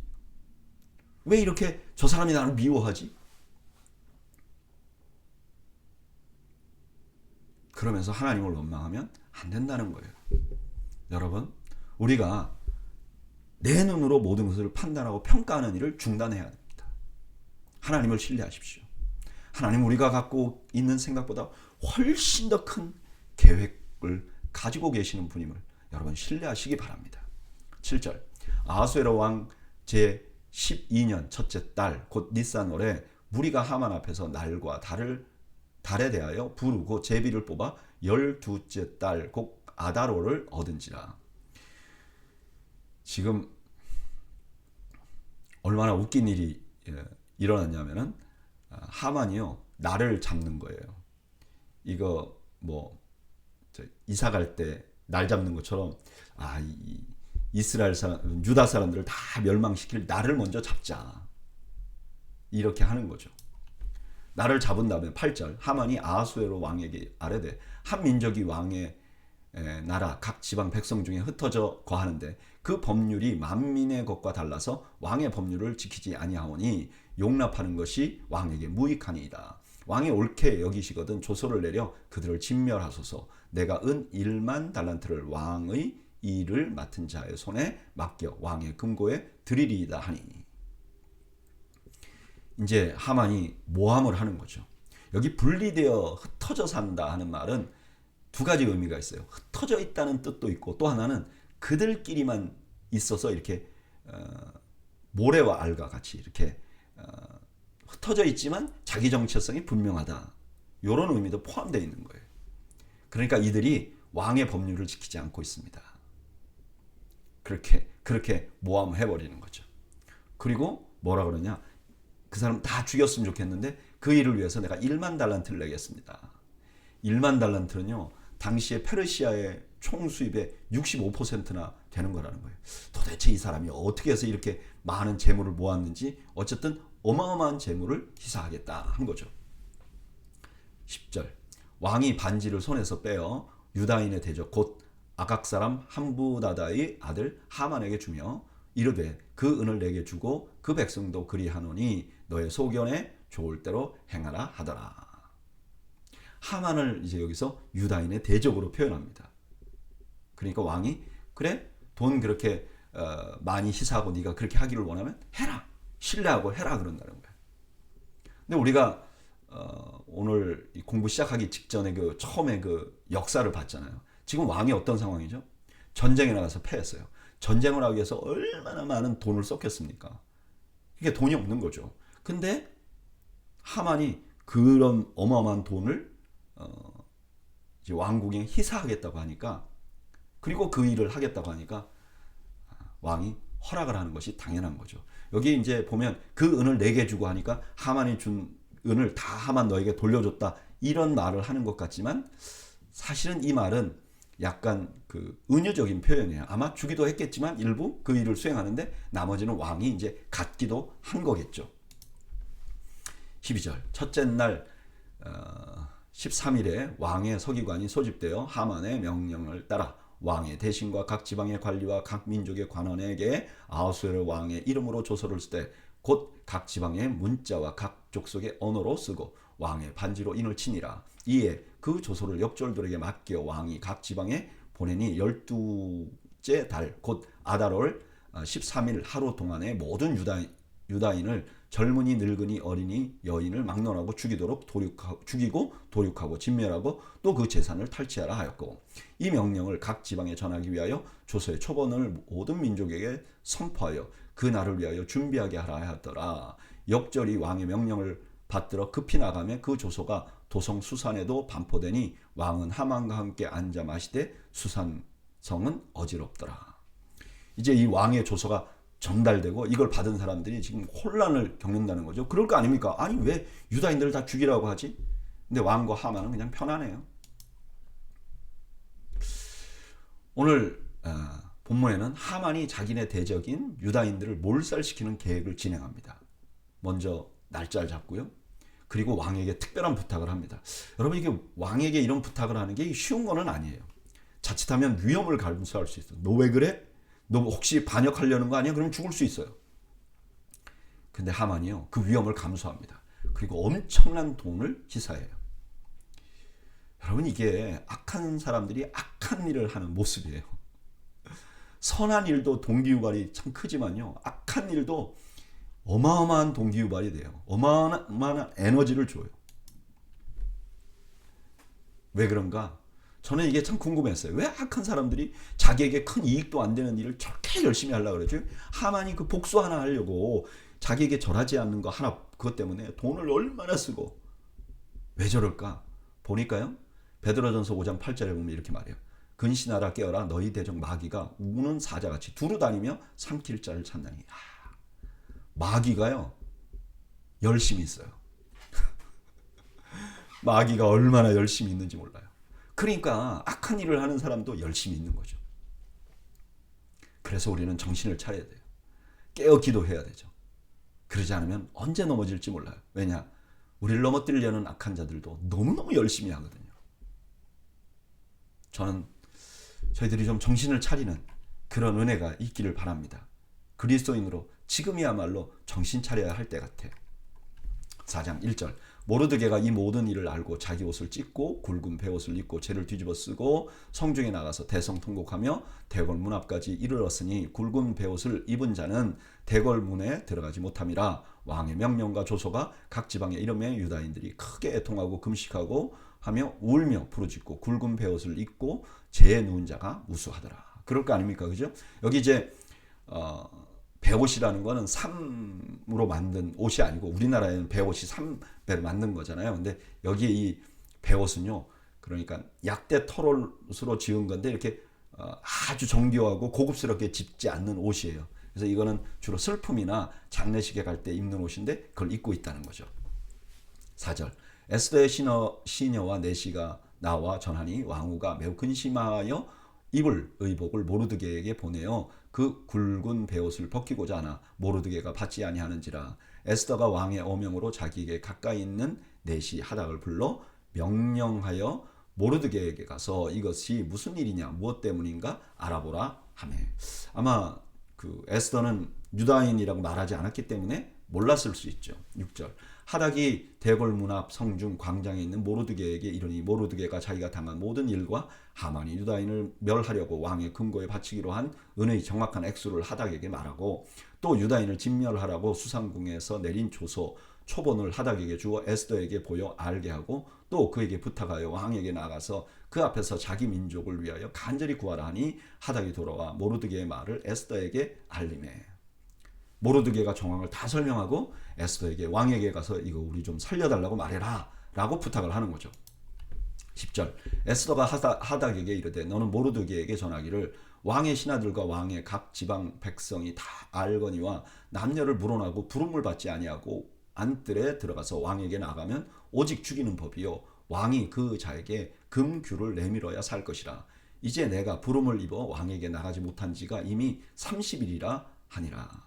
왜 이렇게 저 사람이 나를 미워하지? 그러면서 하나님을 원망하면 안 된다는 거예요. 여러분, 우리가 내 눈으로 모든 것을 판단하고 평가하는 일을 중단해야 됩니다. 하나님을 신뢰하십시오. 하나님, 우리가 갖고 있는 생각보다 훨씬 더 큰 계획을 가지고 계시는 분임을 여러분 신뢰하시기 바랍니다. 7절, 아하수에로 왕 제12년 첫째 달 곧 니산월에 무리가 하만 앞에서 날과 달에 대하여 부르고 제비를 뽑아 12째 달 곧 아다로를 얻은지라. 지금 얼마나 웃긴 일이 일어났냐면은 하만이요, 날을 잡는 거예요. 이거 뭐 이사 갈 때 날 잡는 것처럼 이스라엘 사람, 유다 사람들을 다 멸망시킬 날을 먼저 잡자, 이렇게 하는 거죠. 날을 잡은 다음에 8절, 하만이 아하수에로 왕에게 아뢰되 한 민족이 왕의 나라 각 지방 백성 중에 흩어져 거하는데 그 법률이 만민의 것과 달라서 왕의 법률을 지키지 아니하오니 용납하는 것이 왕에게 무익하니이다. 왕이 옳게 여기시거든 조서를 내려 그들을 진멸하소서. 내가 은 1만 달란트를 왕의 일을 맡은 자의 손에 맡겨 왕의 금고에 드리리이다 하니. 이제 하만이 모함을 하는 거죠. 여기 분리되어 흩어져 산다 하는 말은 두 가지 의미가 있어요. 흩어져 있다는 뜻도 있고 또 하나는 그들끼리만 있어서 이렇게 모래와 알과 같이 이렇게 흩어져 있지만 자기 정체성이 분명하다. 이런 의미도 포함되어 있는 거예요. 그러니까 이들이 왕의 법률을 지키지 않고 있습니다. 그렇게 모함해버리는 거죠. 그리고 뭐라 그러냐? 그 사람 다 죽였으면 좋겠는데 그 일을 위해서 내가 1만 달란트를 내겠습니다. 1만 달란트는요. 당시에 페르시아의 총 수입의 65%나 되는 거라는 거예요. 도대체 이 사람이 어떻게 해서 이렇게 많은 재물을 모았는지 어쨌든 어마어마한 재물을 희사하겠다 한 거죠. 10절 왕이 반지를 손에서 빼어 유다인의 대적 곧 아각 사람 함부다다의 아들 하만에게 주며 이르되 그 은을 내게 주고 그 백성도 그리하노니 너의 소견에 좋을 대로 행하라 하더라. 하만을 이제 여기서 유다인의 대적으로 표현합니다. 그러니까 왕이 그래 돈 그렇게 많이 희사하고 네가 그렇게 하기를 원하면 해라. 신뢰하고 해라 그런다는 거예요. 근데 우리가 오늘 공부 시작하기 직전에 그 처음에 그 역사를 봤잖아요. 지금 왕이 어떤 상황이죠? 전쟁에 나가서 패했어요. 전쟁을 하기 위해서 얼마나 많은 돈을 썼겠습니까? 이게 돈이 없는 거죠. 근데 하만이 그런 어마어마한 돈을 이제 왕궁에 희사하겠다고 하니까 그리고 그 일을 하겠다고 하니까 왕이 허락을 하는 것이 당연한 거죠. 여기 이제 보면 그 은을 내게 주고 하니까 하만이 준 은을 다 하만 너에게 돌려줬다 이런 말을 하는 것 같지만 사실은 이 말은 약간 그 은유적인 표현이에요. 아마 주기도 했겠지만 일부 그 일을 수행하는데 나머지는 왕이 이제 갖기도 한 거겠죠. 12절 첫째 날 13일에 왕의 서기관이 소집되어 하만의 명령을 따라 왕의 대신과 각 지방의 관리와 각 민족의 관원에게 아하수에로 왕의 이름으로 조서를 쓰되 곧 각 지방의 문자와 각 족속의 언어로 쓰고 왕의 반지로 인을 치니라. 이에 그 조서를 역졸들에게 맡겨 왕이 각 지방에 보내니 12째 달 곧 아달월 13일 하루 동안에 모든 유다인을 젊은이 늙은이 어린이 여인을 막론하고 죽이고 도륙하고 진멸하고 또 그 재산을 탈취하라 하였고 이 명령을 각 지방에 전하기 위하여 조서의 초본을 모든 민족에게 선포하여 그 날을 위하여 준비하게 하라 하였더라. 역절이 왕의 명령을 받들어 급히 나가며 그 조서가 도성 수산에도 반포되니 왕은 하만과 함께 앉아 마시되 수산성은 어지럽더라. 이제 이 왕의 조서가 전달되고 이걸 받은 사람들이 지금 혼란을 겪는다는 거죠. 그럴 거 아닙니까? 아니 왜 유다인들을 다 죽이라고 하지? 근데 왕과 하만은 그냥 편안해요. 오늘 본문에는 하만이 자기네 대적인 유다인들을 몰살시키는 계획을 진행합니다. 먼저 날짜를 잡고요. 그리고 왕에게 특별한 부탁을 합니다. 여러분 이게 왕에게 이런 부탁을 하는 게 쉬운 거는 아니에요. 자칫하면 위험을 감수할 수 있어요. 너 왜 그래? 너 혹시 반역하려는 거 아니야? 그럼 죽을 수 있어요. 근데 하만이요. 그 위험을 감수합니다. 그리고 엄청난 돈을 희사해요. 여러분 이게 악한 사람들이 악한 일을 하는 모습이에요. 선한 일도 동기유발이 참 크지만요. 악한 일도 어마어마한 동기유발이 돼요. 어마어마한 에너지를 줘요. 왜 그런가? 저는 이게 참 궁금했어요. 왜 악한 사람들이 자기에게 큰 이익도 안 되는 일을 저렇게 열심히 하려고 그러죠? 하만이 그 복수 하나 하려고 자기에게 절하지 않는 거 하나 그것 때문에 돈을 얼마나 쓰고 왜 저럴까? 보니까요. 베드로전서 5장 8절에 보면 이렇게 말해요. 근신하라 깨어라 너희 대적 마귀가 우는 사자같이 두루 다니며 삼킬 자를 찾나니. 마귀가요. 열심히 있어요. 마귀가 얼마나 열심히 있는지 몰라요. 그러니까 악한 일을 하는 사람도 열심히 있는 거죠. 그래서 우리는 정신을 차려야 돼요. 깨어 기도해야 되죠. 그러지 않으면 언제 넘어질지 몰라요. 왜냐? 우리를 넘어뜨리려는 악한 자들도 너무너무 열심히 하거든요. 저는 저희들이 좀 정신을 차리는 그런 은혜가 있기를 바랍니다. 그리스도인으로 지금이야말로 정신 차려야 할 때 같아요. 4장 1절 모르드게가 이 모든 일을 알고 자기 옷을 찢고 굵은 베옷을 입고 죄를 뒤집어 쓰고 성중에 나가서 대성통곡하며 대궐 문 앞까지 이르렀으니 굵은 베옷을 입은 자는 대궐 문에 들어가지 못함이라. 왕의 명령과 조서가 각 지방에 이르매 유다인들이 크게 애통하고 금식하고 하며 울며 부르짖고 굵은 베옷을 입고 죄에 누운 자가 무수하더라. 그럴 거 아닙니까? 그죠? 여기 이제 배옷이라는 거는 삼으로 만든 옷이 아니고 우리나라에는 배옷이 3배로 만든 거잖아요. 근데 여기에 이 배옷은요, 그러니까 약대 털옷으로 지은 건데 이렇게 아주 정교하고 고급스럽게 집지 않는 옷이에요. 그래서 이거는 주로 슬픔이나 장례식에 갈 때 입는 옷인데 그걸 입고 있다는 거죠. 4절 에스더의 시녀와 내시가 나와 전하니 왕후가 매우 근심하여 입을 의복을 모르드게에게 보내어 그 굵은 베옷을 벗기고자 하나 모르드게가 받지 아니하는지라. 에스더가 왕의 어명으로 자기에게 가까이 있는 내시 하닥을 불러 명령하여 모르드게에게 가서 이것이 무슨 일이냐 무엇 때문인가 알아보라 하매. 아마 그 에스더는 유다인이라고 말하지 않았기 때문에 몰랐을 수 있죠. 6절 하닥이 대궐 문 앞 성중 광장에 있는 모르드게에게 이르니 모르드게가 자기가 당한 모든 일과 하만이 유다인을 멸하려고 왕의 금고에 바치기로 한 은의 정확한 액수를 하닥에게 말하고 또 유다인을 진멸하라고 수상궁에서 내린 조서 초본을 하닥에게 주어 에스더에게 보여 알게 하고 또 그에게 부탁하여 왕에게 나가서 그 앞에서 자기 민족을 위하여 간절히 구하라 하니 하닥이 돌아와 모르드게의 말을 에스더에게 알리매. 모르드게가 정황을 다 설명하고 에스더에게 왕에게 가서 이거 우리 좀 살려달라고 말해라 라고 부탁을 하는 거죠. 10절 에스더가 하닥에게 이르되 너는 모르드게에게 전하기를 왕의 신하들과 왕의 각 지방 백성이 다 알거니와 남녀를 물어나고 부름을 받지 아니하고 안뜰에 들어가서 왕에게 나가면 오직 죽이는 법이요 왕이 그 자에게 금규를 내밀어야 살 것이라. 이제 내가 부름을 입어 왕에게 나가지 못한 지가 이미 30일이라 하니라.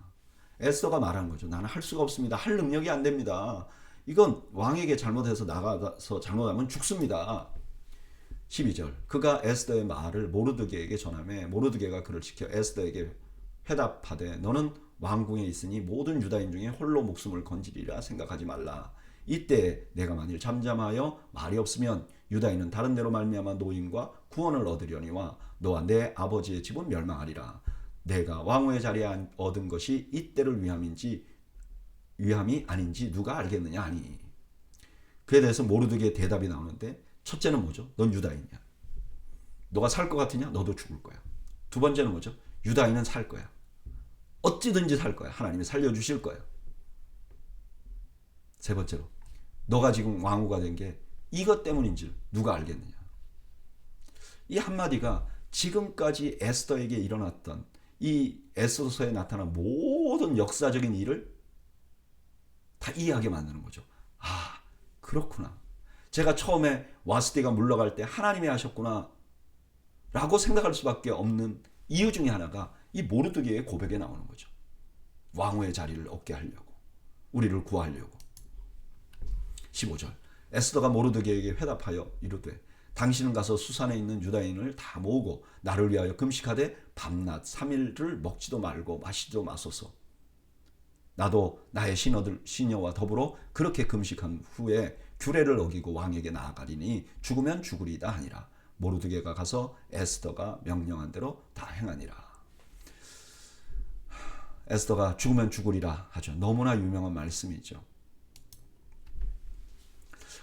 에스더가 말하는 거죠. 나는 할 수가 없습니다. 할 능력이 안 됩니다. 이건 왕에게 잘못해서 나가서 잘못하면 죽습니다. 12절 그가 에스더의 말을 모르드게에게 전하매 모르드게가 그를 지켜 에스더에게 회답하되 너는 왕궁에 있으니 모든 유다인 중에 홀로 목숨을 건지리라 생각하지 말라. 이때 내가 만일 잠잠하여 말이 없으면 유다인은 다른 데로 말미암아 노임과 구원을 얻으려니와 너와 내 아버지의 집은 멸망하리라. 내가 왕후의 자리에 얻은 것이 이때를 위함이 아닌지 누가 알겠느냐 하니. 그에 대해서 모르드게의 대답이 나오는데 첫째는 뭐죠? 넌 유다인이야. 너가 살 것 같으냐? 너도 죽을 거야. 두 번째는 뭐죠? 유다인은 살 거야. 어찌든지 살 거야. 하나님이 살려주실 거야. 세 번째로 너가 지금 왕후가 된 게 이것 때문인지 누가 알겠느냐. 이 한마디가 지금까지 에스더에게 일어났던 이 에스더서에 나타난 모든 역사적인 일을 다 이해하게 만드는 거죠. 아, 그렇구나. 제가 처음에 와스디가 물러갈 때 하나님이 하셨구나 라고 생각할 수밖에 없는 이유 중에 하나가 이 모르드게의 고백에 나오는 거죠. 왕후의 자리를 얻게 하려고, 우리를 구하려고. 15절 에스더가 모르드게에게 회답하여 이르되 당신은 가서 수산에 있는 유다인을 다 모으고 나를 위하여 금식하되 밤낮 3일을 먹지도 말고 마시지도 마소서. 나도 나의 시녀와 더불어 그렇게 금식한 후에 규례를 어기고 왕에게 나아가리니 죽으면 죽으리다 하니라. 모르드게가 가서 에스더가 명령한 대로 다 행하니라. 에스더가 죽으면 죽으리라 하죠. 너무나 유명한 말씀이죠.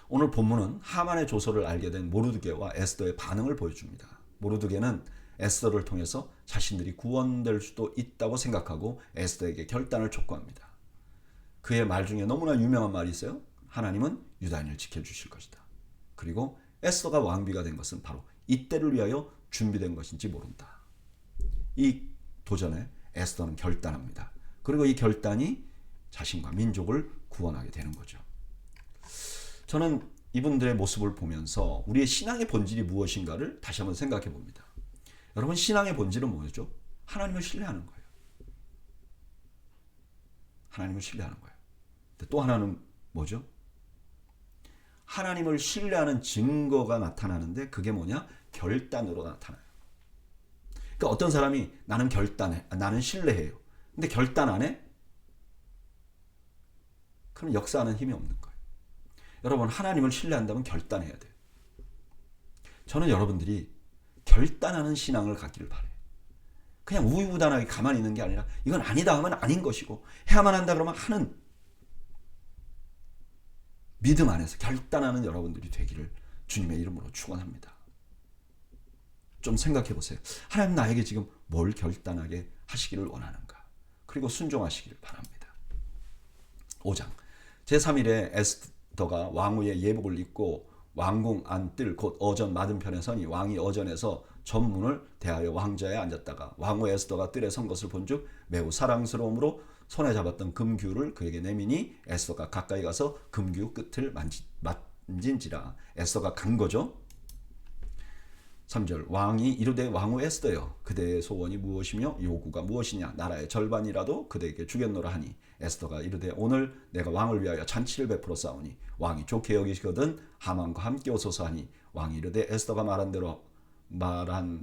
오늘 본문은 하만의 조서를 알게 된 모르드게와 에스더의 반응을 보여줍니다. 모르드게는 에스더를 통해서 자신들이 구원될 수도 있다고 생각하고 에스더에게 결단을 촉구합니다. 그의 말 중에 너무나 유명한 말이 있어요. 하나님은 유다인을 지켜주실 것이다. 그리고 에스더가 왕비가 된 것은 바로 이때를 위하여 준비된 것인지 모른다. 이 도전에 에스더는 결단합니다. 그리고 이 결단이 자신과 민족을 구원하게 되는 거죠. 저는 이분들의 모습을 보면서 우리의 신앙의 본질이 무엇인가를 다시 한번 생각해 봅니다. 여러분, 신앙의 본질은 뭐죠? 하나님을 신뢰하는 거예요. 하나님을 신뢰하는 거예요. 또 하나는 뭐죠? 하나님을 신뢰하는 증거가 나타나는데 그게 뭐냐? 결단으로 나타나요. 그러니까 어떤 사람이 나는 결단해, 나는 신뢰해요. 근데 결단 안 해? 그럼 역사하는 힘이 없는 거예요. 여러분, 하나님을 신뢰한다면 결단해야 돼요. 저는 여러분들이 결단하는 신앙을 갖기를 바래요. 그냥 우유부단하게 가만히 있는 게 아니라 이건 아니다 하면 아닌 것이고 해야만 한다 그러면 하는 믿음 안에서 결단하는 여러분들이 되기를 주님의 이름으로 축원합니다. 좀 생각해 보세요. 하나님 나에게 지금 뭘 결단하게 하시기를 원하는가? 그리고 순종하시기를 바랍니다. 5장 제3일에 에스더가 왕후의 예복을 입고 왕궁 안뜰 곧 어전 맞은편에 서니 왕이 어전에서 전문을 대하여 왕좌에 앉았다가 왕후 에스더가 뜰에 선 것을 본즉 매우 사랑스러움으로 손에 잡았던 금규를 그에게 내미니 에스더가 가까이 가서 금규 끝을 만진지라. 에스더가 간 거죠. 3절 왕이 이르되 왕후 에스더여 그대의 소원이 무엇이며 요구가 무엇이냐 나라의 절반이라도 그대에게 주겠노라 하니 에스더가 이르되 오늘 내가 왕을 위하여 잔치를 베풀어 싸우니 왕이 좋게 여기시거든 하만과 함께 오소서 하니 왕이 이르되 에스더가 말한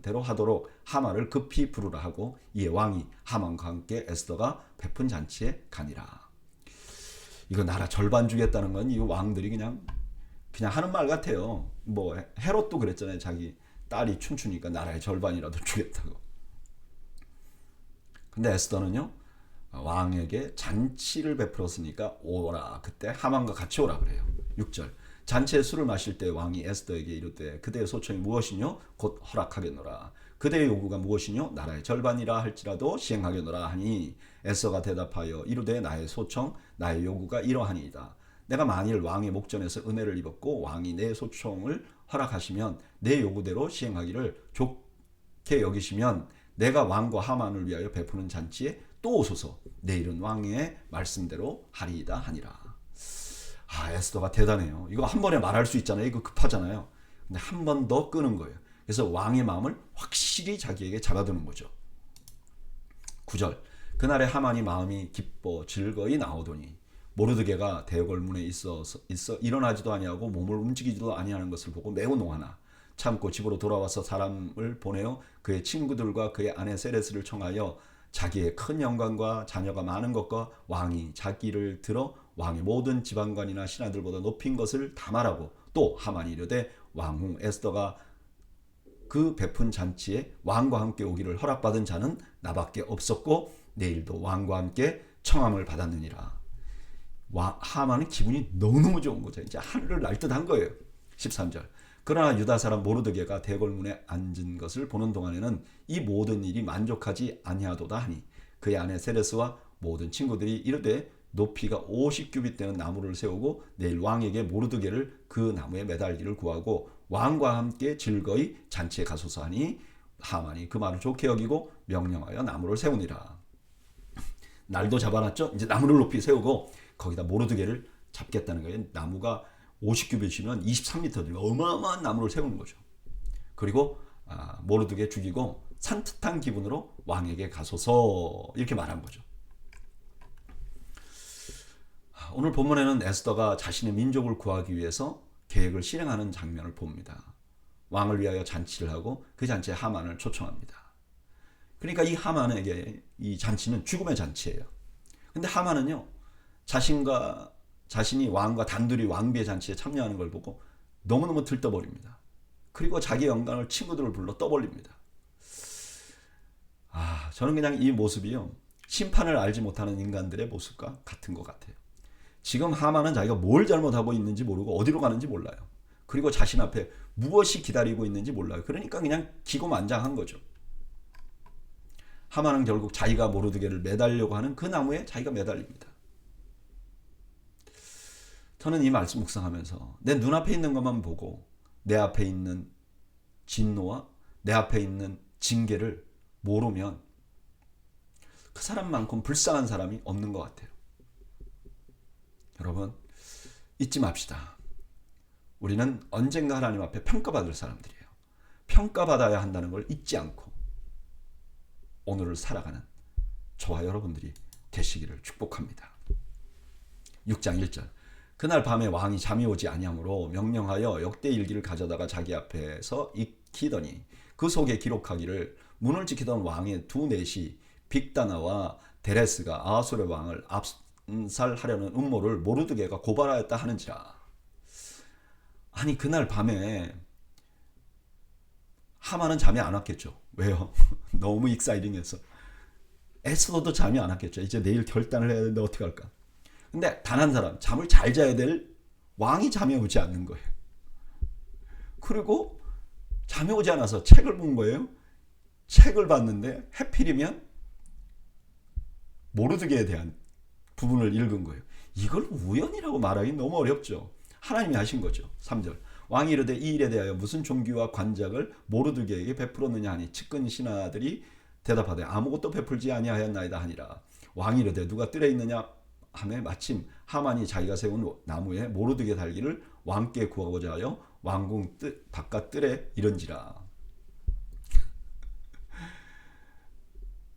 대로 하도록 하만을 급히 부르라 하고 이에 왕이 하만과 함께 에스더가 베푼 잔치에 가니라. 이거 나라 절반 주겠다는 건 이 왕들이 그냥 하는 말 같아요. 뭐 헤롯도 그랬잖아요. 자기 딸이 춤추니까 나라의 절반이라도 주겠다고. 근데 에스더는요 왕에게 잔치를 베풀었으니까 오라. 그때 하만과 같이 오라 그래요. 6절 잔치에 술을 마실 때 왕이 에스더에게 이르되 그대의 소청이 무엇이뇨? 곧 허락하겠노라. 그대의 요구가 무엇이뇨? 나라의 절반이라 할지라도 시행하겠노라 하니 에스더가 대답하여 이르되 나의 소청 나의 요구가 이러하니이다. 내가 만일 왕의 목전에서 은혜를 입었고 왕이 내 소청을 허락하시면 내 요구대로 시행하기를 좋게 여기시면 내가 왕과 하만을 위하여 베푸는 잔치에 또 오소서. 내일은 왕의 말씀대로 하리이다 하니라. 에스더가 대단해요. 이거 한 번에 말할 수 있잖아요. 이거 급하잖아요. 근데 한 번 더 끄는 거예요. 그래서 왕의 마음을 확실히 자기에게 잡아두는 거죠. 9절 그날에 하만이 마음이 기뻐 즐거이 나오더니 모르드게가 대궐문에 있어 일어나지도 아니하고 몸을 움직이지도 아니하는 것을 보고 매우 노하나 참고 집으로 돌아와서 사람을 보내어 그의 친구들과 그의 아내 세레스를 청하여 자기의 큰 영광과 자녀가 많은 것과 왕이 자기를 들어 왕의 모든 지방관이나 신하들보다 높인 것을 다 말하고 또 하만이 이르되 왕후 에스더가 그 베푼 잔치에 왕과 함께 오기를 허락받은 자는 나밖에 없었고 내일도 왕과 함께 청함을 받았느니라. 하만은 기분이 너무너무 좋은 거죠. 이제 하늘을 날 듯한 거예요. 13절 그러나 유다 사람 모르드게가 대궐문에 앉은 것을 보는 동안에는 이 모든 일이 만족하지 아니하도다 하니 그의 아내 세레스와 모든 친구들이 이르되 높이가 50규빗 되는 나무를 세우고 내일 왕에게 모르드게를 그 나무에 매달기를 구하고 왕과 함께 즐거이 잔치에 가소서 하니 하만이 그 말을 좋게 여기고 명령하여 나무를 세우니라. 날도 잡아놨죠. 이제 나무를 높이 세우고 거기다 모르드게를 잡겠다는 거예요. 나무가 50규빗이면 23m 되는 어마어마한 나무를 세우는 거죠. 그리고 모르드게 죽이고 산뜻한 기분으로 왕에게 가소서 이렇게 말한 거죠. 오늘 본문에는 에스더가 자신의 민족을 구하기 위해서 계획을 실행하는 장면을 봅니다. 왕을 위하여 잔치를 하고 그 잔치에 하만을 초청합니다. 그러니까 이 하만에게 이 잔치는 죽음의 잔치예요. 근데 하만은요 자신이 왕과 단둘이 왕비의 잔치에 참여하는 걸 보고 너무너무 들떠버립니다. 그리고 자기 영광을 친구들을 불러 떠벌립니다. 저는 그냥 이 모습이요 심판을 알지 못하는 인간들의 모습과 같은 것 같아요. 지금 하만은 자기가 뭘 잘못하고 있는지 모르고 어디로 가는지 몰라요. 그리고 자신 앞에 무엇이 기다리고 있는지 몰라요. 그러니까 그냥 기고만장한 거죠. 하만은 결국 자기가 모르드게를 매달려고 하는 그 나무에 자기가 매달립니다. 저는 이 말씀 묵상하면서 내 눈앞에 있는 것만 보고 내 앞에 있는 진노와 내 앞에 있는 징계를 모르면 그 사람만큼 불쌍한 사람이 없는 것 같아요. 여러분 잊지 맙시다. 우리는 언젠가 하나님 앞에 평가받을 사람들이에요. 평가받아야 한다는 걸 잊지 않고 오늘을 살아가는 저와 여러분들이 되시기를 축복합니다. 6장 1절 그날 밤에 왕이 잠이 오지 아니하므로 명령하여 역대 일기를 가져다가 자기 앞에서 익히더니 그 속에 기록하기를 문을 지키던 왕의 두 넷이 빅다나와 데레스가 아하술의 왕을 압살하려는 음모를 모르드게가 고발하였다 하는지라. 아니 그날 밤에 하만은 잠이 안 왔겠죠. 왜요? 너무 익사이딩해서. 에스더도 잠이 안 왔겠죠. 이제 내일 결단을 해야 되는데 어떻게 할까. 근데 단 한 사람, 잠을 잘 자야 될 왕이 잠이 오지 않는 거예요. 그리고 잠이 오지 않아서 책을 본 거예요. 책을 봤는데 해필이면 모르드게에 대한 부분을 읽은 거예요. 이걸 우연이라고 말하기 너무 어렵죠. 하나님이 하신 거죠. 3절. 왕이 이르되 이 일에 대하여 무슨 종기와 관작을 모르드게에게 베풀었느냐 하니 측근 신하들이 대답하되 아무것도 베풀지 아니하였나이다 하니라. 왕이 이르되 누가 뜰에 있느냐 하매 마침 하만이 자기가 세운 나무에 모르드게 달기를 왕께 구하고자 하여 왕궁 바깥 뜰에 이른지라.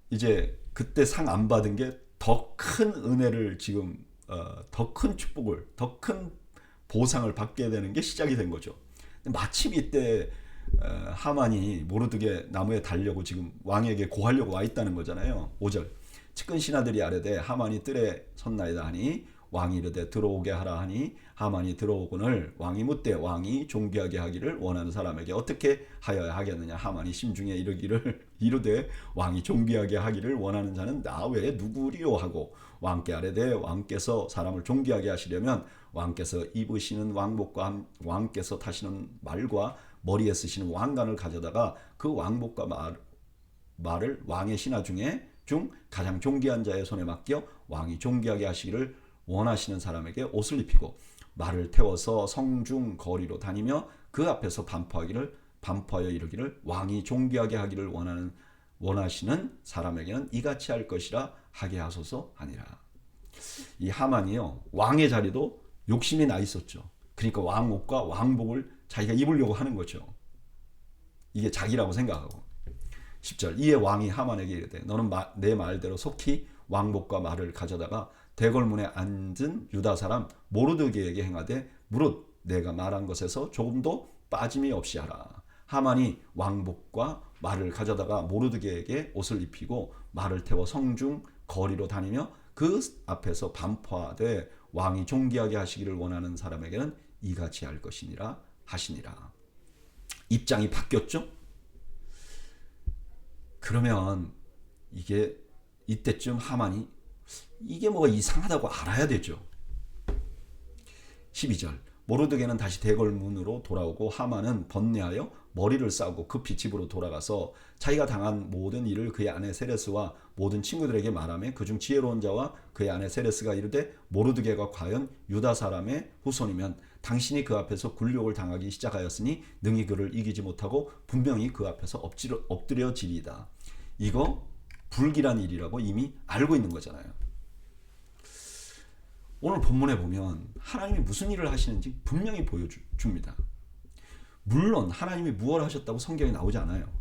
이제 그때 상 안 받은 게 더 큰 은혜를 지금 더 큰 축복을 더 큰 보상을 받게 되는 게 시작이 된 거죠. 마침 이때 하만이 모르드게 나무에 달려고 지금 왕에게 고하려고 와 있다는 거잖아요. 5절. 측근 신하들이 아뢰되 하만이 뜰에 섰나이다 하니 왕이 이르되 들어오게 하라 하니 하만이 들어오거늘 왕이 묻되 왕이 존귀하게 하기를 원하는 사람에게 어떻게 하여야 하겠느냐. 하만이 심중에 이르되 왕이 존귀하게 하기를 원하는 자는 나 외에 누구리요 하고 왕께 아뢰되 왕께서 사람을 존귀하게 하시려면 왕께서 입으시는 왕복과 왕께서 타시는 말과 머리에 쓰시는 왕관을 가져다가 그 왕복과 말을 왕의 신하 중 가장 존귀한 자의 손에 맡겨 왕이 존귀하게 하시기를 원하시는 사람에게 옷을 입히고 말을 태워서 성중 거리로 다니며 그 앞에서 반포하여 이르기를 왕이 존귀하게 하기를 원하시는 사람에게는 이같이 할 것이라 하게 하소서 하니라. 이 하만이요, 왕의 자리도 욕심이 나 있었죠. 그러니까 왕옷과 왕복을 자기가 입으려고 하는 거죠. 이게 자기라고 생각하고. 10절. 이에 왕이 하만에게 이르되 너는 내 말대로 속히 왕복과 말을 가져다가 대궐문에 앉은 유다 사람 모르드게에게 행하되 무릇 내가 말한 것에서 조금도 빠짐이 없이 하라. 하만이 왕복과 말을 가져다가 모르드게에게 옷을 입히고 말을 태워 성중 거리로 다니며 그 앞에서 반포하되 왕이 존귀하게 하시기를 원하는 사람에게는 이같이 할 것이니라 하시니라. 입장이 바뀌었죠? 그러면 이게 이때쯤 하만이 이게 뭐가 이상하다고 알아야 되죠. 12절. 모르드게는 다시 대궐문으로 돌아오고 하만은 번뇌하여 머리를 싸우고 급히 집으로 돌아가서 자기가 당한 모든 일을 그의 아내 세레스와 모든 친구들에게 말하며 그중 지혜로운 자와 그의 아내 세레스가 이르되 모르드게가 과연 유다 사람의 후손이면 당신이 그 앞에서 굴욕을 당하기 시작하였으니 능히 그를 이기지 못하고 분명히 그 앞에서 엎드려지리이다. 이거 불길한 일이라고 이미 알고 있는 거잖아요. 오늘 본문에 보면 하나님이 무슨 일을 하시는지 분명히 보여줍니다. 물론 하나님이 무엇을 하셨다고 성경에 나오지 않아요.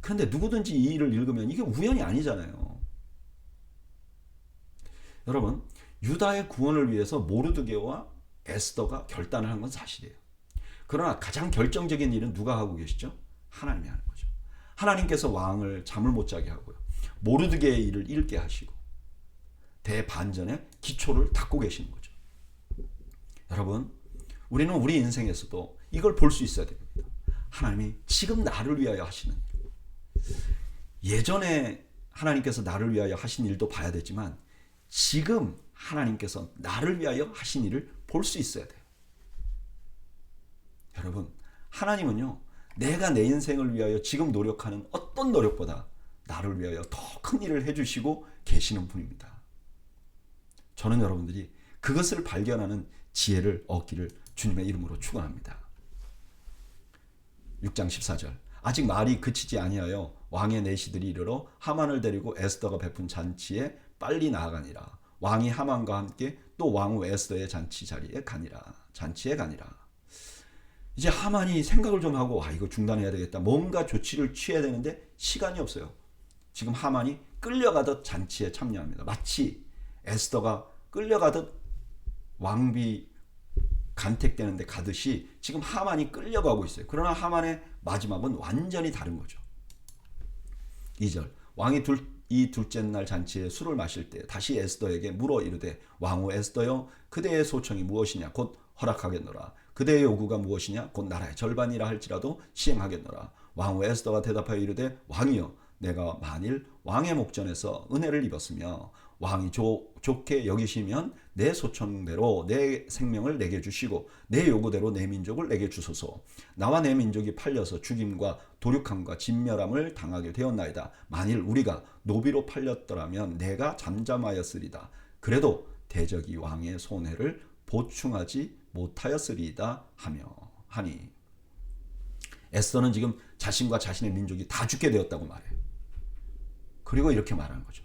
그런데 누구든지 이 일을 읽으면 이게 우연이 아니잖아요. 여러분, 유다의 구원을 위해서 모르드게와 에스더가 결단을 한 건 사실이에요. 그러나 가장 결정적인 일은 누가 하고 계시죠? 하나님이 하는 거죠. 하나님께서 왕을 잠을 못 자게 하고요. 모르드게의 일을 읽게 하시고 대반전의 기초를 닦고 계시는 거죠. 여러분, 우리는 우리 인생에서도 이걸 볼 수 있어야 됩니다. 하나님이 지금 나를 위하여 하시는 일. 예전에 하나님께서 나를 위하여 하신 일도 봐야 되지만 지금 하나님께서 나를 위하여 하신 일을 볼 수 있어야 돼요. 여러분, 하나님은요, 내가 내 인생을 위하여 지금 노력하는 어떤 노력보다 나를 위하여 더 큰 일을 해주시고 계시는 분입니다. 저는 여러분들이 그것을 발견하는 지혜를 얻기를 주님의 이름으로 축원합니다. 6장 14절. 아직 말이 그치지 아니하여 왕의 내시들이 이르러 하만을 데리고 에스더가 베푼 잔치에 빨리 나아가니라. 왕이 하만과 함께 또 왕후 에스더의 잔치에 가니라. 이제 하만이 생각을 좀 하고 이거 중단해야 되겠다. 뭔가 조치를 취해야 되는데 시간이 없어요. 지금 하만이 끌려가듯 잔치에 참여합니다. 마치 에스더가 끌려가듯 왕비 간택되는데 가듯이 지금 하만이 끌려가고 있어요. 그러나 하만의 마지막은 완전히 다른 거죠. 2절 왕이 이 둘째 날 잔치에 술을 마실 때 다시 에스더에게 물어 이르되 왕후 에스더여 그대의 소청이 무엇이냐 곧 허락하겠노라. 그대의 요구가 무엇이냐 곧 나라의 절반이라 할지라도 시행하겠노라. 왕후 에스더가 대답하여 이르되 왕이여 내가 만일 왕의 목전에서 은혜를 입었으며 왕이 좋게 여기시면 내 소청대로 내 생명을 내게 주시고 내 요구대로 내 민족을 내게 주소서. 나와 내 민족이 팔려서 죽임과 도륙함과 진멸함을 당하게 되었나이다. 만일 우리가 노비로 팔렸더라면 내가 잠잠하였으리다. 그래도 대적이 왕의 손해를 보충하지 못하였으리이다 하니 에스더는 지금 자신과 자신의 민족이 다 죽게 되었다고 말해요. 그리고 이렇게 말하는 거죠.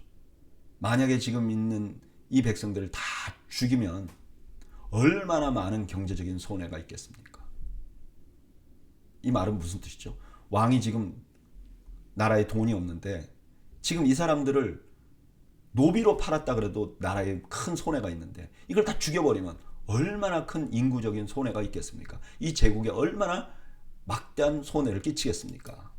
만약에 지금 있는 이 백성들을 다 죽이면 얼마나 많은 경제적인 손해가 있겠습니까? 이 말은 무슨 뜻이죠? 왕이 지금 나라에 돈이 없는데 지금 이 사람들을 노비로 팔았다 그래도 나라에 큰 손해가 있는데 이걸 다 죽여버리면 얼마나 큰 인구적인 손해가 있겠습니까? 이 제국에 얼마나 막대한 손해를 끼치겠습니까?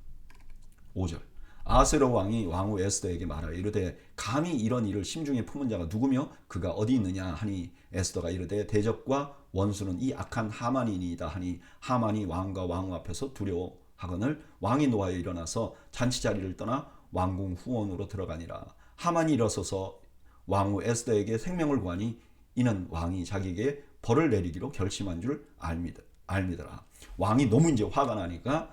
5절 아하스웨로 왕이 왕후 에스더에게 말하여 이르되 감히 이런 일을 심중에 품은 자가 누구며 그가 어디 있느냐 하니 에스더가 이르되 대적과 원수는 이 악한 하만이니이다 하니 하만이 왕과 왕후 앞에서 두려워하거늘 왕이 노하여 일어나서 잔치 자리를 떠나 왕궁 후원으로 들어가니라. 하만이 일어서서 왕후 에스더에게 생명을 구하니 이는 왕이 자기에게 벌을 내리기로 결심한 줄 알미더라. 왕이 너무 이제 화가 나니까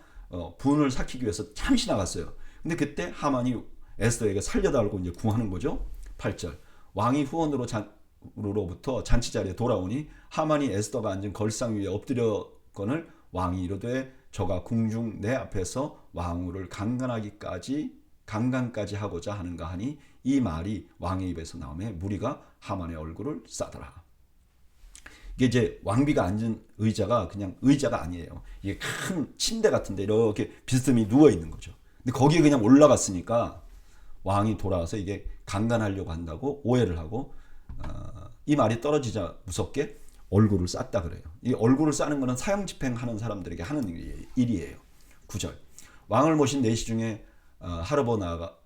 분을 삭히기 위해서 잠시 나갔어요. 근데 그때 하만이 에스더에게 살려달라고 이제 구하는 거죠. 8절 왕이 후원으로부터 잔치 자리에 돌아오니 하만이 에스더가 앉은 걸상 위에 엎드려거늘 왕이 이르되 저가 궁중 내 앞에서 왕후를 강간까지 하고자 하는가 하니 이 말이 왕의 입에서 나오매 무리가 하만의 얼굴을 싸더라. 이게 이제 왕비가 앉은 의자가 그냥 의자가 아니에요. 이게 큰 침대 같은데 이렇게 비스듬히 누워 있는 거죠. 근데 거기에 그냥 올라갔으니까 왕이 돌아와서 이게 강간하려고 한다고 오해를 하고 이 말이 떨어지자 무섭게 얼굴을 쌌다 그래요. 이 얼굴을 싸는 거는 사형집행하는 사람들에게 하는 일이에요. 9절 왕을 모신 내시 중에 하르보나가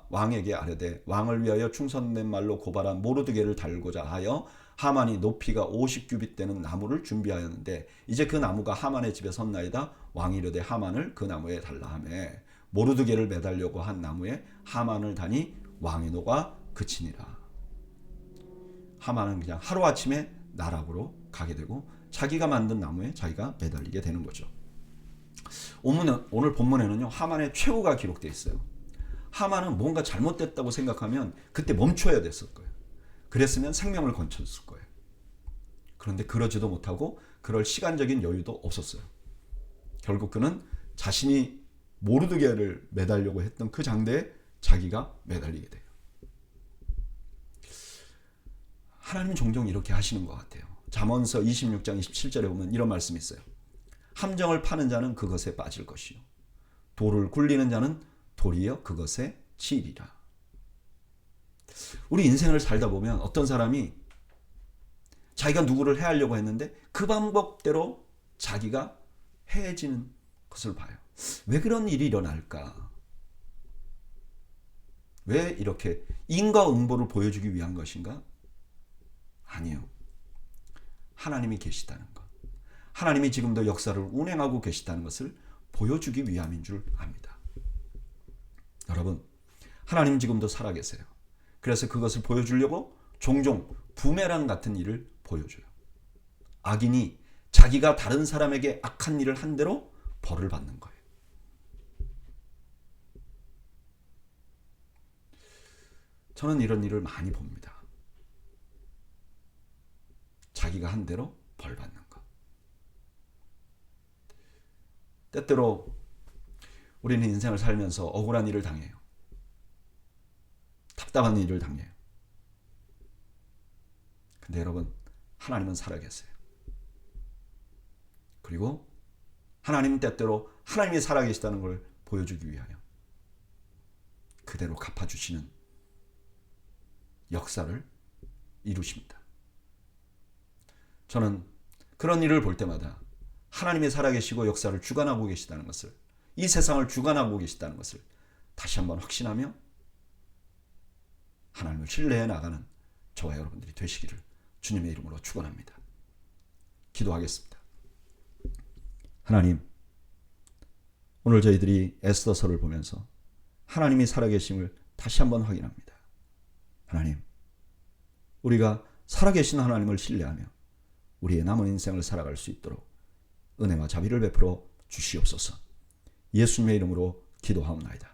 왕에게 아뢰되 왕을 위하여 충성된 말로 고발한 모르드게를 달고자 하여 하만이 높이가 50규빗 되는 나무를 준비하였는데 이제 그 나무가 하만의 집에 섰나이다. 왕이 이르되 하만을 그 나무에 달라 하매 모르드게를 매달려고 한 나무에 하만을 다니 왕의 노가 그치니라. 하만은 그냥 하루아침에 나락으로 가게 되고 자기가 만든 나무에 자기가 매달리게 되는 거죠. 오늘 본문에는요 하만의 최후가 기록되어 있어요. 하만은 뭔가 잘못됐다고 생각하면 그때 멈춰야 됐을 거예요. 그랬으면 생명을 건졌을 거예요. 그런데 그러지도 못하고 그럴 시간적인 여유도 없었어요. 결국 그는 자신이 모르드게를 매달려고 했던 그 장대에 자기가 매달리게 돼요. 하나님은 종종 이렇게 하시는 것 같아요. 잠언서 26장 27절에 보면 이런 말씀이 있어요. 함정을 파는 자는 그것에 빠질 것이요 돌을 굴리는 자는 도리어 그것에 치이리라. 우리 인생을 살다 보면 어떤 사람이 자기가 누구를 해하려고 했는데 그 방법대로 자기가 해해지는 것을 봐요. 왜 그런 일이 일어날까? 왜 이렇게 인과응보를 보여주기 위한 것인가? 아니요. 하나님이 계시다는 것. 하나님이 지금도 역사를 운행하고 계시다는 것을 보여주기 위함인 줄 압니다. 여러분, 하나님 지금도 살아계세요. 그래서 그것을 보여주려고 종종 부메랑 같은 일을 보여줘요. 악인이 자기가 다른 사람에게 악한 일을 한 대로 벌을 받는 거예요. 저는 이런 일을 많이 봅니다. 자기가 한 대로 벌 받는 것. 때때로 우리는 인생을 살면서 억울한 일을 당해요. 답답한 일을 당해요. 근데 여러분, 하나님은 살아계세요. 그리고 하나님은 때때로 하나님이 살아계시다는 걸 보여주기 위하여 그대로 갚아주시는 역사를 이루십니다. 저는 그런 일을 볼 때마다 하나님이 살아계시고 역사를 주관하고 계시다는 것을, 이 세상을 주관하고 계시다는 것을 다시 한번 확신하며 하나님을 신뢰해 나가는 저와 여러분들이 되시기를 주님의 이름으로 축원합니다. 기도하겠습니다. 하나님, 오늘 저희들이 에스더서를 보면서 하나님이 살아계심을 다시 한번 확인합니다. 하나님, 우리가 살아계신 하나님을 신뢰하며 우리의 남은 인생을 살아갈 수 있도록 은혜와 자비를 베풀어 주시옵소서. 예수님의 이름으로 기도하옵나이다.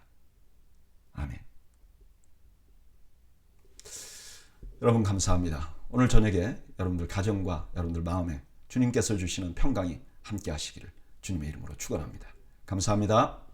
아멘. 여러분 감사합니다. 오늘 저녁에 여러분들 가정과 여러분들 마음에 주님께서 주시는 평강이 함께 하시기를 주님의 이름으로 축원합니다. 감사합니다.